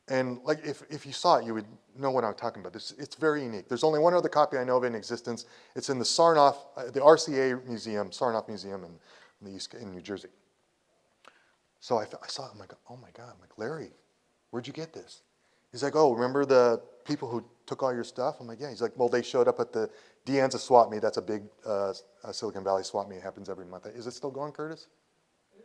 And if you saw it, you would know what I'm talking about. It's very unique. There's only one other copy I know of in existence. It's in the Sarnoff, the RCA Museum, Sarnoff Museum in New Jersey. So I saw it, I'm like, oh my God. I'm like, Larry, where'd you get this? He's like, oh, remember the people who took all your stuff? I'm like, yeah. He's like, well, they showed up at the De Anza swap meet. That's a big Silicon Valley swap meet. It happens every month. Is it still going, Curtis?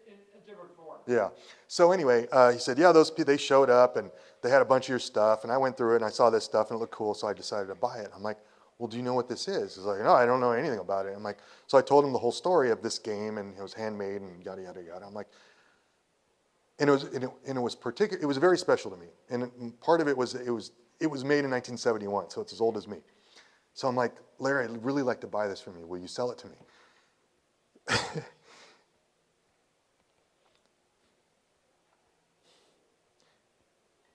In a different form. Yeah. So anyway, he said, yeah, those people, they showed up and they had a bunch of your stuff. And I went through it and I saw this stuff and it looked cool. So I decided to buy it. I'm like, well, do you know what this is? He's like, no, I don't know anything about it. I'm like, so I told him the whole story of this game and it was handmade and yada, yada, yada. I'm like, and it was very special to me. And part of it was made in 1971, so it's as old as me. So I'm like, Larry, I'd really like to buy this from you. Will you sell it to me?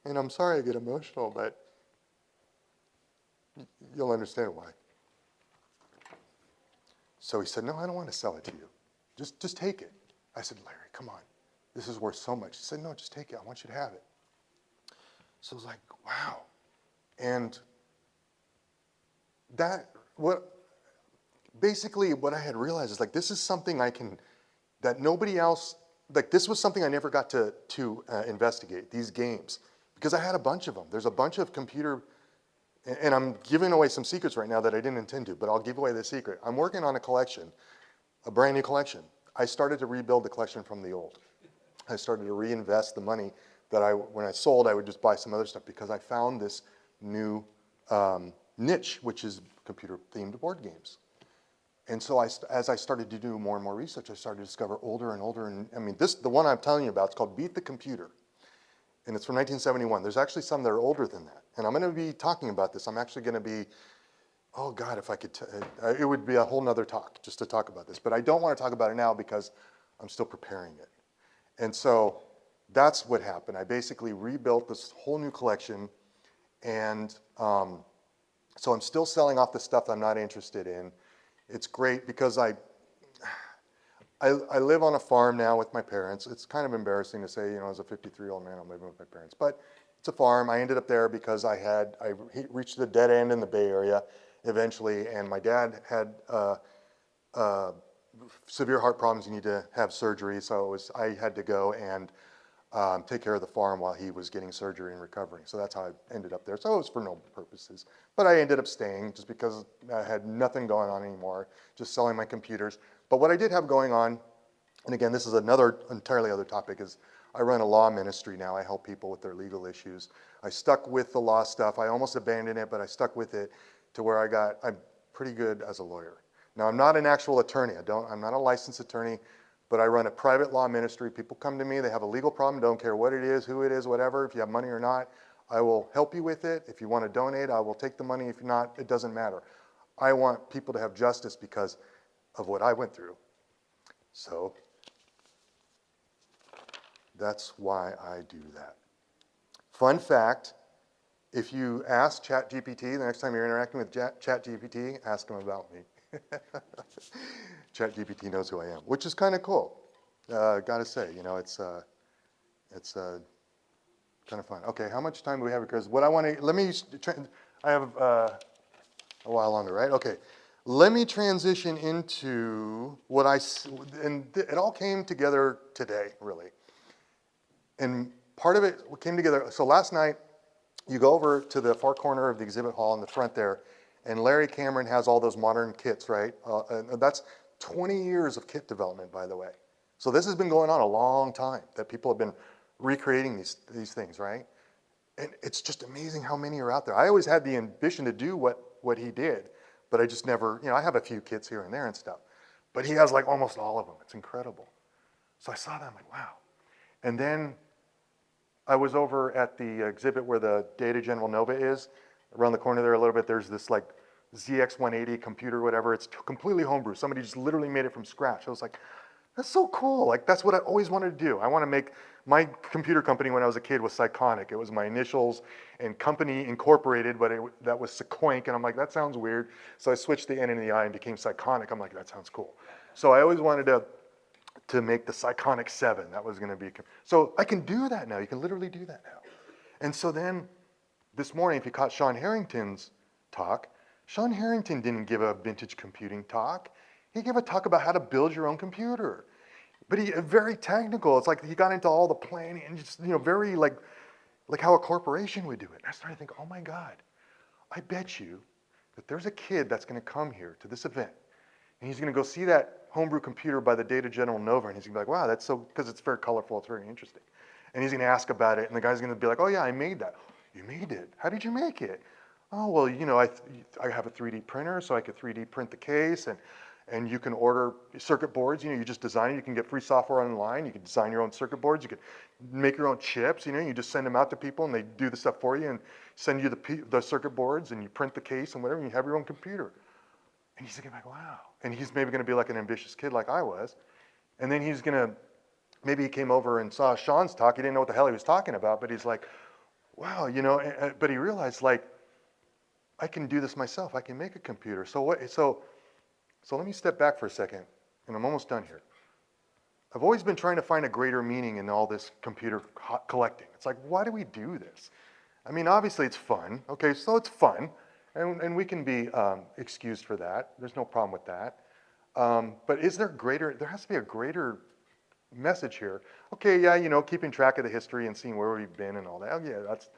And I'm sorry I get emotional, but you'll understand why. So he said, no, I don't want to sell it to you. Just take it. I said, Larry, come on. This is worth so much. He said, no, just take it. I want you to have it. So I was like, wow. And basically what I had realized is this is something that nobody else, this was something I never got to investigate, these games, because I had a bunch of them. There's a bunch of computer, and I'm giving away some secrets right now that I didn't intend to, but I'll give away the secret. I'm working on a collection, a brand new collection. I started to rebuild the collection from the old. I started to reinvest the money that when I sold, I would just buy some other stuff because I found this new niche, which is computer-themed board games. And so as I started to do more and more research, I started to discover older and older. And the one I'm telling you about, it's called Beat the Computer. And it's from 1971. There's actually some that are older than that. And I'm going to be talking about this. I'm actually going to be, oh God, if I could, it would be a whole nother talk just to talk about this. But I don't want to talk about it now because I'm still preparing it. And so that's what happened. I basically rebuilt this whole new collection. And so I'm still selling off the stuff I'm not interested in. It's great because I live on a farm now with my parents. It's kind of embarrassing to say, as a 53-year-old man, I'm living with my parents. But It's a farm. I ended up there because I reached the dead end in the Bay Area eventually, and my dad had severe heart problems. You need to have surgery, so I had to go and take care of the farm while he was getting surgery and recovering. So that's how I ended up there. So it was for noble purposes. But I ended up staying just because I had nothing going on anymore, just selling my computers. But what I did have going on, and again, this is another entirely other topic, is I run a law ministry now. I help people with their legal issues. I stuck with the law stuff. I almost abandoned it, but I stuck with it to where I'm pretty good as a lawyer. Now, I'm not an actual attorney. I'm not a licensed attorney, but I run a private law ministry. People come to me, they have a legal problem, don't care what it is, who it is, whatever. If you have money or not, I will help you with it. If you want to donate, I will take the money. If not, it doesn't matter. I want people to have justice because of what I went through. So that's why I do that. Fun fact, if you ask ChatGPT, the next time you're interacting with ChatGPT, ask him about me. ChatGPT knows who I am, which is kind of cool. Gotta say, it's kind of fun. Okay, how much time do we have? Because what I want to, I have a while longer, right? Okay, let me transition into and it all came together today, really. And part of it came together, so last night, you go over to the far corner of the exhibit hall in the front there, and Larry Cameron has all those modern kits, right? And that's 20 years of kit development, by the way. So this has been going on a long time, that people have been recreating these things, right? And it's just amazing how many are out there. I always had the ambition to do what he did, but I just never, I have a few kits here and there and stuff. But he has like almost all of them. It's incredible. So I saw that, I'm like, wow. And then I was over at the exhibit where the Data General Nova is. Around the corner there a little bit, there's this like ZX180 computer, whatever. It's completely homebrew. Somebody just literally made it from scratch. I was like, that's so cool. Like, that's what I always wanted to do. I want to make, my computer company when I was a kid was Psychonic. It was my initials and company incorporated, but that was Sequoink. And I'm like, that sounds weird. So I switched the N and the I and became Psychonic. I'm like, that sounds cool. So I always wanted to make the Psychonic 7. That was going to be, so I can do that now. You can literally do that now. And so then this morning, if you caught Sean Harrington's talk, Sean Harrington didn't give a vintage computing talk. He gave a talk about how to build your own computer. But very technical. It's like he got into all the planning and just, very like how a corporation would do it. And I started to think, oh my God, I bet you that there's a kid that's going to come here to this event and he's going to go see that homebrew computer by the Data General Nova and he's going to be like, wow, that's so, because it's very colorful, it's very interesting. And he's going to ask about it and the guy's going to be like, oh yeah, I made that. You made it? How did you make it? Oh, well, I have a 3D printer so I could 3D print the case and you can order circuit boards, you just design it. You can get free software online. You can design your own circuit boards. You can make your own chips, you just send them out to people and they do the stuff for you and send you the circuit boards and you print the case and whatever and you have your own computer. And he's thinking like, wow. And he's maybe gonna be like an ambitious kid like I was. And then maybe he came over and saw Sean's talk. He didn't know what the hell he was talking about, but he's like, wow, but he realized like, I can do this myself. I can make a computer. So let me step back for a second, and I'm almost done here. I've always been trying to find a greater meaning in all this computer collecting. It's like, why do we do this? I mean, obviously it's fun. Okay, so it's fun, and we can be excused for that. There's no problem with that. But there has to be a greater message here. Okay, yeah, keeping track of the history and seeing where we've been and all that. Oh, yeah, that's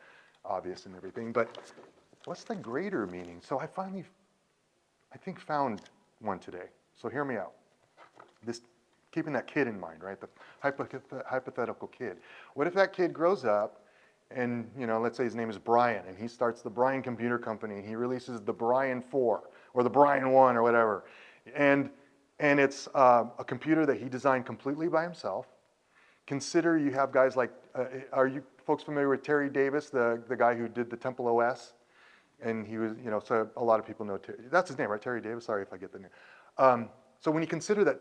obvious and everything, but what's the greater meaning? So I finally, found one today. So hear me out. Keeping that kid in mind, right? The hypothetical kid. What if that kid grows up and, let's say his name is Brian and he starts the Brian Computer Company and he releases the Brian 4 or the Brian 1 or whatever. And it's a computer that he designed completely by himself. Consider you have guys like, are you folks familiar with Terry Davis, the guy who did the Temple OS? And he was, so a lot of people know Terry. That's his name, right? Terry Davis. Sorry if I get the name. So when you consider that,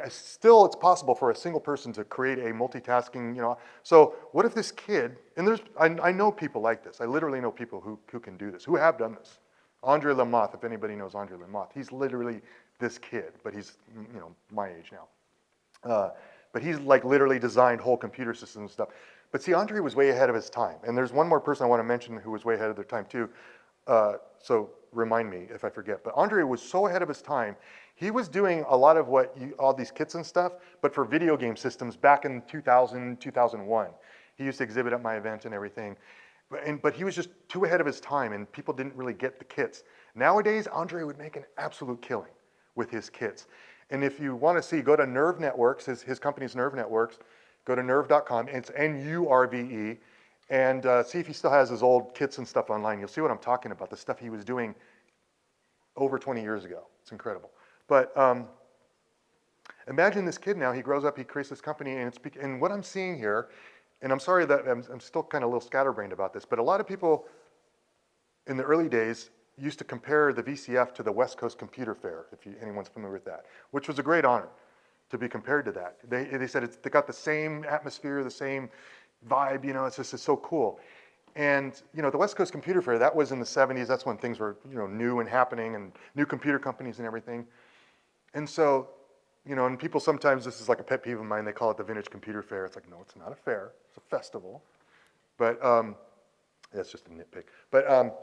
still it's possible for a single person to create a multitasking, So what if this kid, and I know people like this. I literally know people who can do this, who have done this. Andre Lamotte, if anybody knows Andre Lamotte, he's literally this kid, but he's, my age now. But he's like literally designed whole computer systems and stuff. But see, Andre was way ahead of his time. And there's one more person I want to mention who was way ahead of their time too. So remind me if I forget. But Andre was so ahead of his time. He was doing a lot of all these kits and stuff, but for video game systems back in 2000, 2001. He used to exhibit at my event and everything. But he was just too ahead of his time, and people didn't really get the kits. Nowadays, Andre would make an absolute killing with his kits. And if you want to see, go to Nerve Networks, his company's Nerve Networks. Go to nerve.com, it's N-U-R-V-E, and see if he still has his old kits and stuff online. You'll see what I'm talking about, the stuff he was doing over 20 years ago. It's incredible. But imagine this kid now, he grows up, he creates this company, and what I'm seeing here, and I'm sorry that I'm still kind of a little scatterbrained about this, but a lot of people in the early days used to compare the VCF to the West Coast Computer Fair, if anyone's familiar with that, which was a great honor to be compared to that. They said they got the same atmosphere, the same vibe, it's so cool. And, the West Coast Computer Fair, that was in the 70s. That's when things were, new and happening and new computer companies and everything. And so, and people sometimes, this is like a pet peeve of mine, they call it the Vintage Computer Fair. It's like, no, it's not a fair, it's a festival. But, that's just a nitpick. But,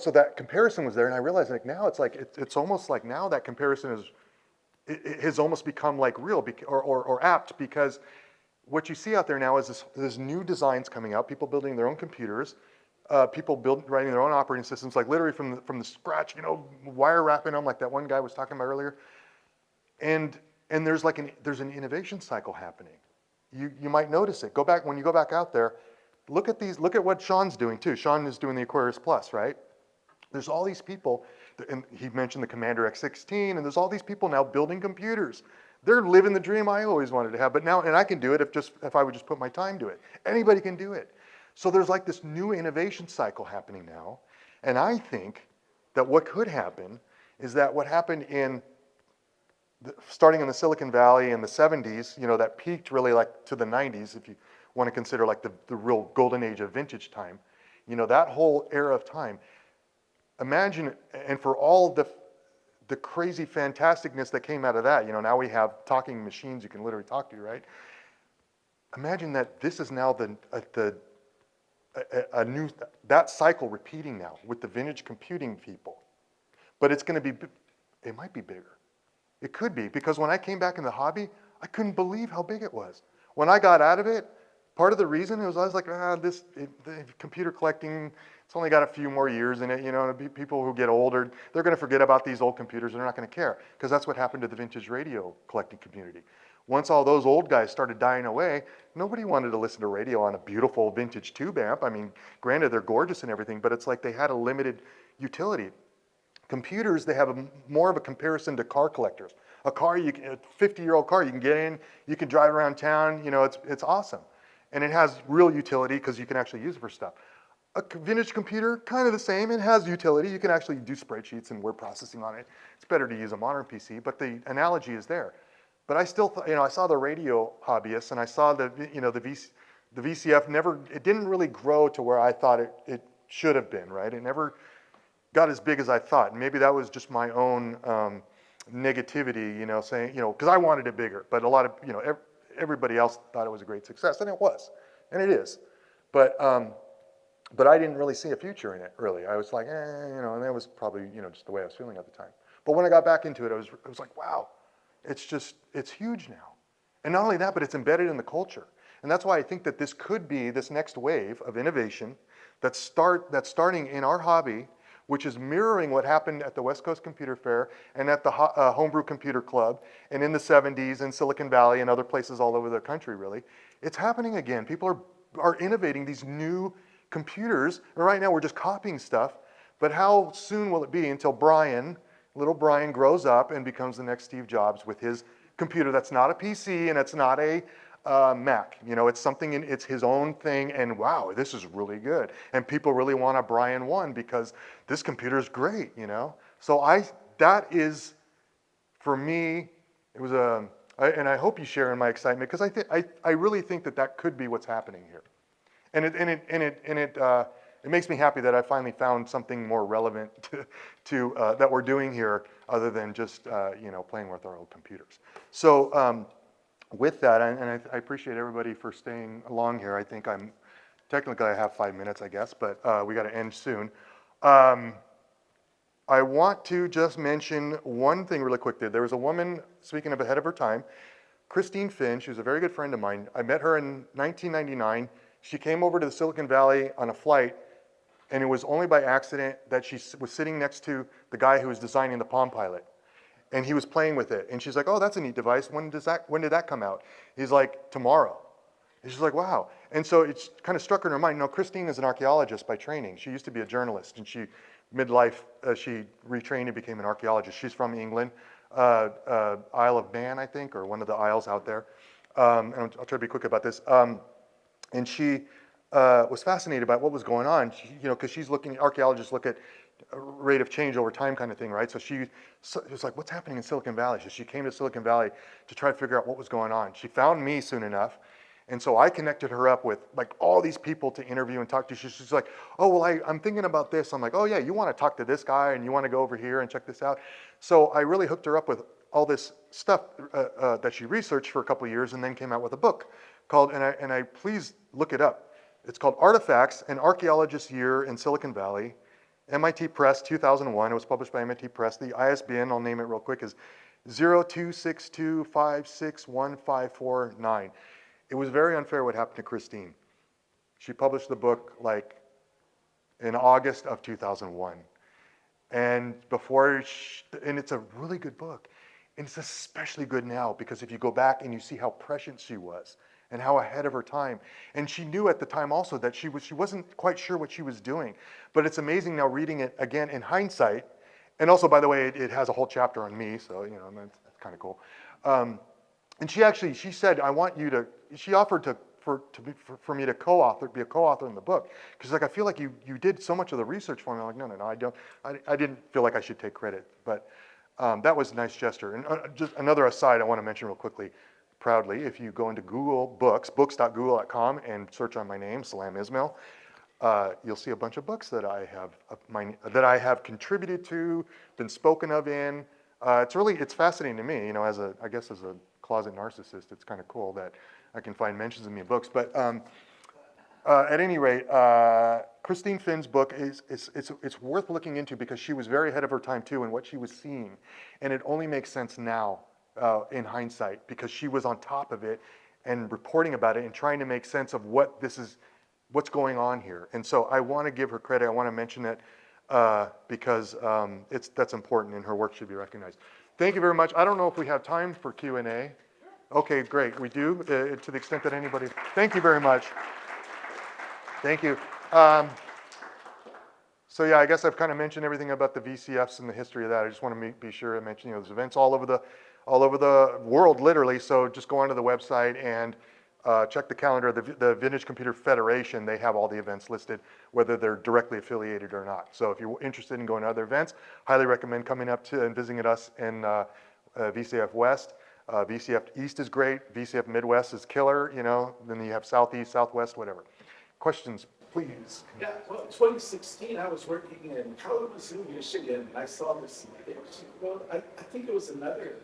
so that comparison was there, and I realized like now it's almost like now that comparison it has almost become like real or apt, because what you see out there now is this new designs coming out, people building their own computers, people writing their own operating systems, like literally from the scratch, wire wrapping them like that one guy was talking about earlier. And there's there's an innovation cycle happening. You might notice it. When you go back out there, look at what Sean's doing too. Sean is doing the Aquarius Plus, right? There's all these people, and he mentioned the Commander X16, and there's all these people now building computers. They're living the dream I always wanted to have, but now, and I can do it if I would just put my time to it. Anybody can do it. So there's like this new innovation cycle happening now, and I think that what could happen is that what happened starting in the Silicon Valley in the 70s, that peaked really like to the 90s, if you want to consider like the real golden age of vintage time, that whole era of time. Imagine, and for all the crazy fantasticness that came out of that, now we have talking machines you can literally talk to, right? Imagine that this is now that cycle repeating now with the vintage computing people. But it might be bigger. It could be, because when I came back in the hobby, I couldn't believe how big it was. When I got out of it, part of the reason I was like, the computer collecting, it's only got a few more years in it, people who get older, they're gonna forget about these old computers, they're not gonna care, because that's what happened to the vintage radio collecting community. Once all those old guys started dying away, nobody wanted to listen to radio on a beautiful vintage tube amp. I mean, granted, they're gorgeous and everything, but it's like they had a limited utility. Computers, they have more of a comparison to car collectors. A 50-year-old car, you can get in, you can drive around town, it's awesome. And it has real utility because you can actually use it for stuff. A vintage computer, kind of the same. It has utility. You can actually do spreadsheets and word processing on it. It's better to use a modern PC, but the analogy is there. But I still, I saw the radio hobbyists, and I saw the VCF it didn't really grow to where I thought it should have been, right? It never got as big as I thought. And maybe that was just my own negativity, saying, because I wanted it bigger. But a lot of, everybody else thought it was a great success, and it was, and it is. But I didn't really see a future in it, really. I was like, and that was probably, just the way I was feeling at the time. But when I got back into it, it was like, wow, it's huge now. And not only that, but it's embedded in the culture. And that's why I think that this could be this next wave of innovation that's starting in our hobby, which is mirroring what happened at the West Coast Computer Fair and at the Homebrew Computer Club and in the 70s in Silicon Valley and other places all over the country, really. It's happening again. People are innovating these new computers. And right now we're just copying stuff, but how soon will it be until little Brian grows up and becomes the next Steve Jobs with his computer that's not a PC and it's not a Mac. It's something, it's his own thing, and wow, this is really good. And people really want a Brian 1 because this computer is great, So that is, for me, it was and I hope you share in my excitement, because I really think that could be what's happening here. And it makes me happy that I finally found something more relevant to that we're doing here, other than just playing with our old computers. So with that, and I appreciate everybody for staying along here. I think technically I have 5 minutes, I guess, but we got to end soon. I want to just mention one thing really quick there. There was a woman, speaking of ahead of her time, Christine Finn. She was a very good friend of mine. I met her in 1999. She came over to the Silicon Valley on a flight, and it was only by accident that she was sitting next to the guy who was designing the Palm Pilot. And he was playing with it. And she's like, oh, that's a neat device. When did that come out? He's like, tomorrow. And she's like, wow. And so it's kind of struck her in her mind. No, Christine is an archaeologist by training. She used to be a journalist, and midlife, she retrained and became an archaeologist. She's from England, Isle of Man, I think, or one of the isles out there. And I'll try to be quick about this. And she was fascinated by what was going on, because archaeologists look at rate of change over time kind of thing, right? So she was like, what's happening in Silicon Valley? So she came to Silicon Valley to try to figure out what was going on. She found me soon enough. And so I connected her up with like all these people to interview and talk to. She's like, oh, well, I'm thinking about this. I'm like, oh yeah, you want to talk to this guy and you want to go over here and check this out. So I really hooked her up with all this stuff that she researched for a couple of years, and then came out with a book called, and I please look it up. It's called Artifacts, an Archaeologist's Year in Silicon Valley, MIT Press, 2001. It was published by MIT Press. The ISBN, I'll name it real quick, is 0262561549. It was very unfair what happened to Christine. She published the book like in August of 2001. And and it's a really good book. And it's especially good now because if you go back and you see how prescient she was and how ahead of her time. And she knew at the time also that she wasn't quite sure what she was doing. But it's amazing now reading it again in hindsight. And also, by the way, it has a whole chapter on me, so that's kind of cool. And she said, I want you to, she offered for me to be a co-author in the book. Because like, I feel like you did so much of the research for me. I'm like, no, I didn't feel like I should take credit. But that was a nice gesture. And just another aside I want to mention real quickly, proudly, if you go into Google books.google.com and search on my name, Sellam Ismail, you'll see a bunch of books that I have contributed to, been spoken of in. It's fascinating to me, as a closet narcissist. It's kind of cool that I can find mentions of me in books. But at any rate, Christine Finn's book it's worth looking into because she was very ahead of her time too in what she was seeing, and it only makes sense now in hindsight because she was on top of it and reporting about it and trying to make sense of what's going on here. And so I want to give her credit. I want to mention it because that's important and her work should be recognized. Thank you very much. I don't know if we have time for Q&A. Okay, great. We do, to the extent that anybody. Thank you very much. Thank you. So yeah, I guess I've kind of mentioned everything about the VCFs and the history of that. I just want to be sure I mention, there's events all over the world, literally. So just go onto the website and check the calendar. The Vintage Computer Federation, they have all the events listed, whether they're directly affiliated or not. So if you're interested in going to other events, highly recommend coming up to and visiting us in VCF West. VCF East is great. VCF Midwest is killer. Then you have Southeast, Southwest, whatever. Questions, please. Yeah, well, 2016, I was working in Kalamazoo, Michigan, and I saw this. Well, I think it was another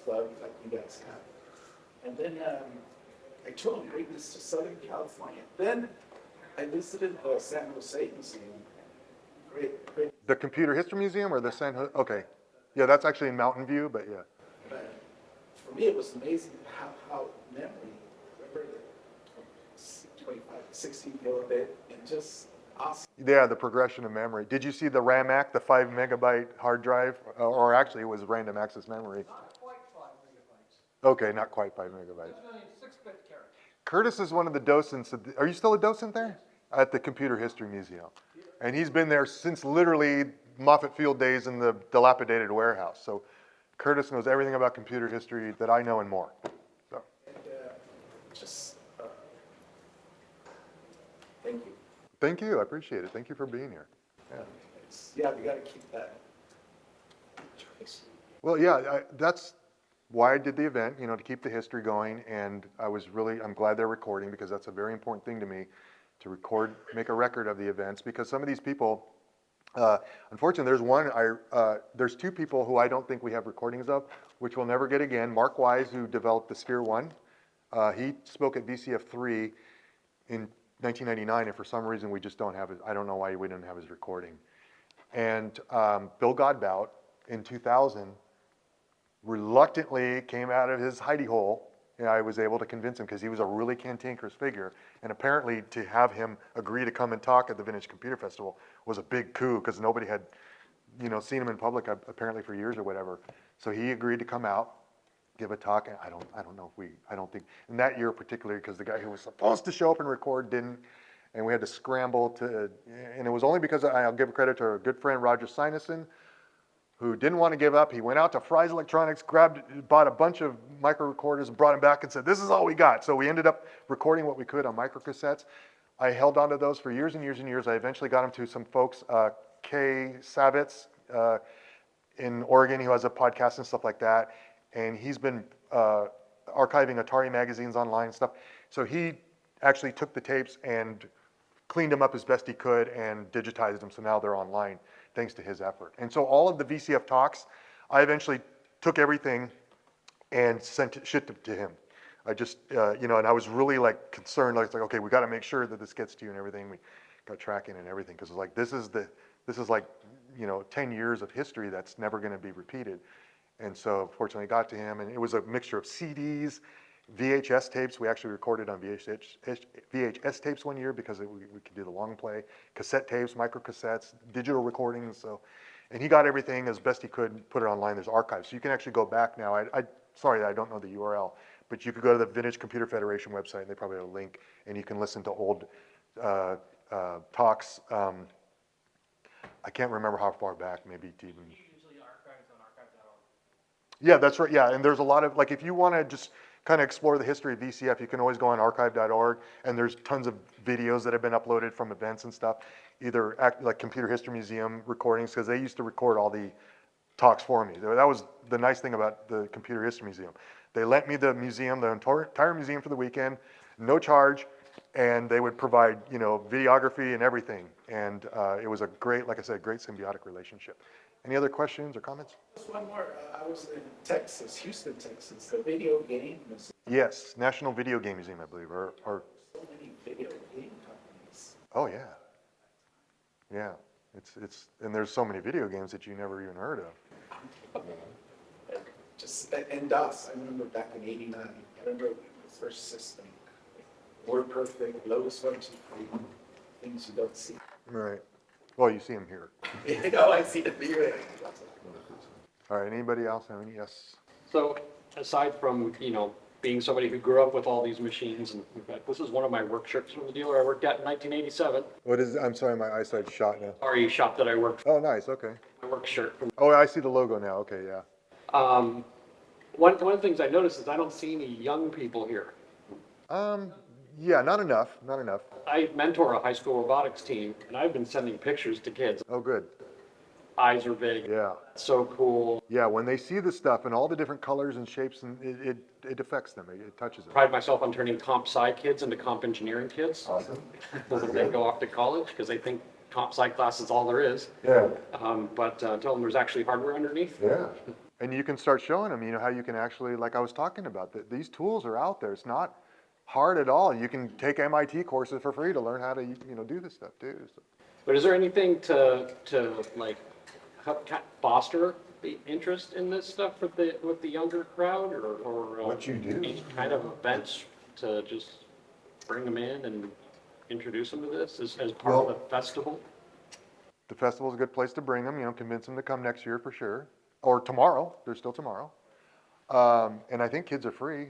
club like you guys have. And then I told him, bring this to Southern California. Then I visited the San Jose Museum. Great. The Computer History Museum or the San Jose? Okay. Yeah, that's actually in Mountain View, but yeah. But for me, it was amazing how memory, remember the 25, 16 kilobit, and just awesome. Yeah, the progression of memory. Did you see the RAMAC, the 5 megabyte hard drive? Or actually, it was random access memory. Not quite 5 megabytes. Okay, not quite 5 megabytes. 6-bit character. Curtis is one of the docents. Are you still a docent there? At the Computer History Museum. And he's been there since literally Moffett Field days in the dilapidated warehouse. So Curtis knows everything about computer history that I know and more. So. And just thank you. Thank you. I appreciate it. Thank you for being here. Yeah, we got to keep that choice. Well, yeah, that's why I did the event, to keep the history going. And I'm glad they're recording because that's a very important thing to me, to record, make a record of the events, because some of these people Unfortunately, there's two people who I don't think we have recordings of, which we'll never get again. Mark Wise, who developed the Sphere 1, he spoke at VCF 3 in 1999, and for some reason we just don't have his, I don't know why we didn't have his recording. And Bill Godbout in 2000 reluctantly came out of his hidey hole, and I was able to convince him because he was a really cantankerous figure. And apparently to have him agree to come and talk at the Vintage Computer Festival was a big coup because nobody had, seen him in public apparently for years or whatever. So he agreed to come out, give a talk, and I don't think, in that year particularly, because the guy who was supposed to show up and record didn't, and we had to scramble to, and it was only because I'll give credit to our good friend Roger Sinison, who didn't want to give up. He went out to Fry's Electronics, bought a bunch of micro recorders and brought them back and said, this is all we got. So we ended up recording what we could on micro cassettes. I held on to those for years and years and years. I eventually got them to some folks, Kay Savitz in Oregon, who has a podcast and stuff like that. And he's been archiving Atari magazines online and stuff. So he actually took the tapes and cleaned them up as best he could and digitized them. So now they're online, thanks to his effort. And so all of the VCF talks, I eventually took everything and shipped it to him. I just, and I was really like concerned. I was like, okay, we got to make sure that this gets to you and everything. We got tracking and everything because like this is like 10 years of history that's never going to be repeated. And so fortunately, I got to him, and it was a mixture of CDs, VHS tapes. We actually recorded on VHS tapes one year because we could do the long play, cassette tapes, micro cassettes, digital recordings. So, and he got everything as best he could and put it online. There's archives, so you can actually go back now. Sorry, I don't know the URL, but you could go to the Vintage Computer Federation website, and they probably have a link, and you can listen to old talks. I can't remember how far back, maybe even. Usually archives on archive.org. Yeah, that's right. Yeah, and there's a lot of, like, if you want to just kind of explore the history of VCF, you can always go on archive.org, and there's tons of videos that have been uploaded from events and stuff, either like Computer History Museum recordings, because they used to record all the talks for me. That was the nice thing about the Computer History Museum. They lent me the museum, the entire museum for the weekend, no charge, and they would provide, videography and everything. And it was a great, like I said, great symbiotic relationship. Any other questions or comments? Just one more. I was in Texas, Houston, Texas. The video game was Yes, National Video Game Museum, I believe, or so many video game companies. oh yeah, yeah. It's and there's so many video games that you never even heard of. And DOS. I remember back in '89. I remember the first system. WordPerfect, Lotus 1, 2, 3. Things you don't see. Right. Well, you see them here. I see the video. All right. Anybody else have any? Yes. So aside from, being somebody who grew up with all these machines, and in fact, this is one of my work shirts from the dealer I worked at in 1987. What is? I'm sorry, my eyesight's shot now. RE shop that I worked for, Oh, nice. Okay. my work shirt. Oh, I see the logo now. Okay, yeah. One of the things I noticed is I don't see any young people here. Yeah, not enough. Not enough. I mentor a high school robotics team, and I've been sending pictures to kids. Oh, good. Eyes are big. Yeah. So cool. Yeah. When they see the stuff and all the different colors and shapes, and it affects them. It touches them. Pride myself on turning comp sci kids into comp engineering kids. Awesome. When they go off to college, because they think comp sci class is all there is. Yeah. But tell them there's actually hardware underneath. Yeah. And you can start showing them, how you can actually, like I was talking about, that these tools are out there. It's not hard at all. You can take MIT courses for free to learn how to, do this stuff too. So. But is there anything to like help foster the interest in this stuff with the younger crowd, or What you do. any kind of events to just bring them in and introduce them to this as part of the festival? The festival's a good place to bring them, convince them to come next year for sure. Or tomorrow. There's still tomorrow. And I think kids are free.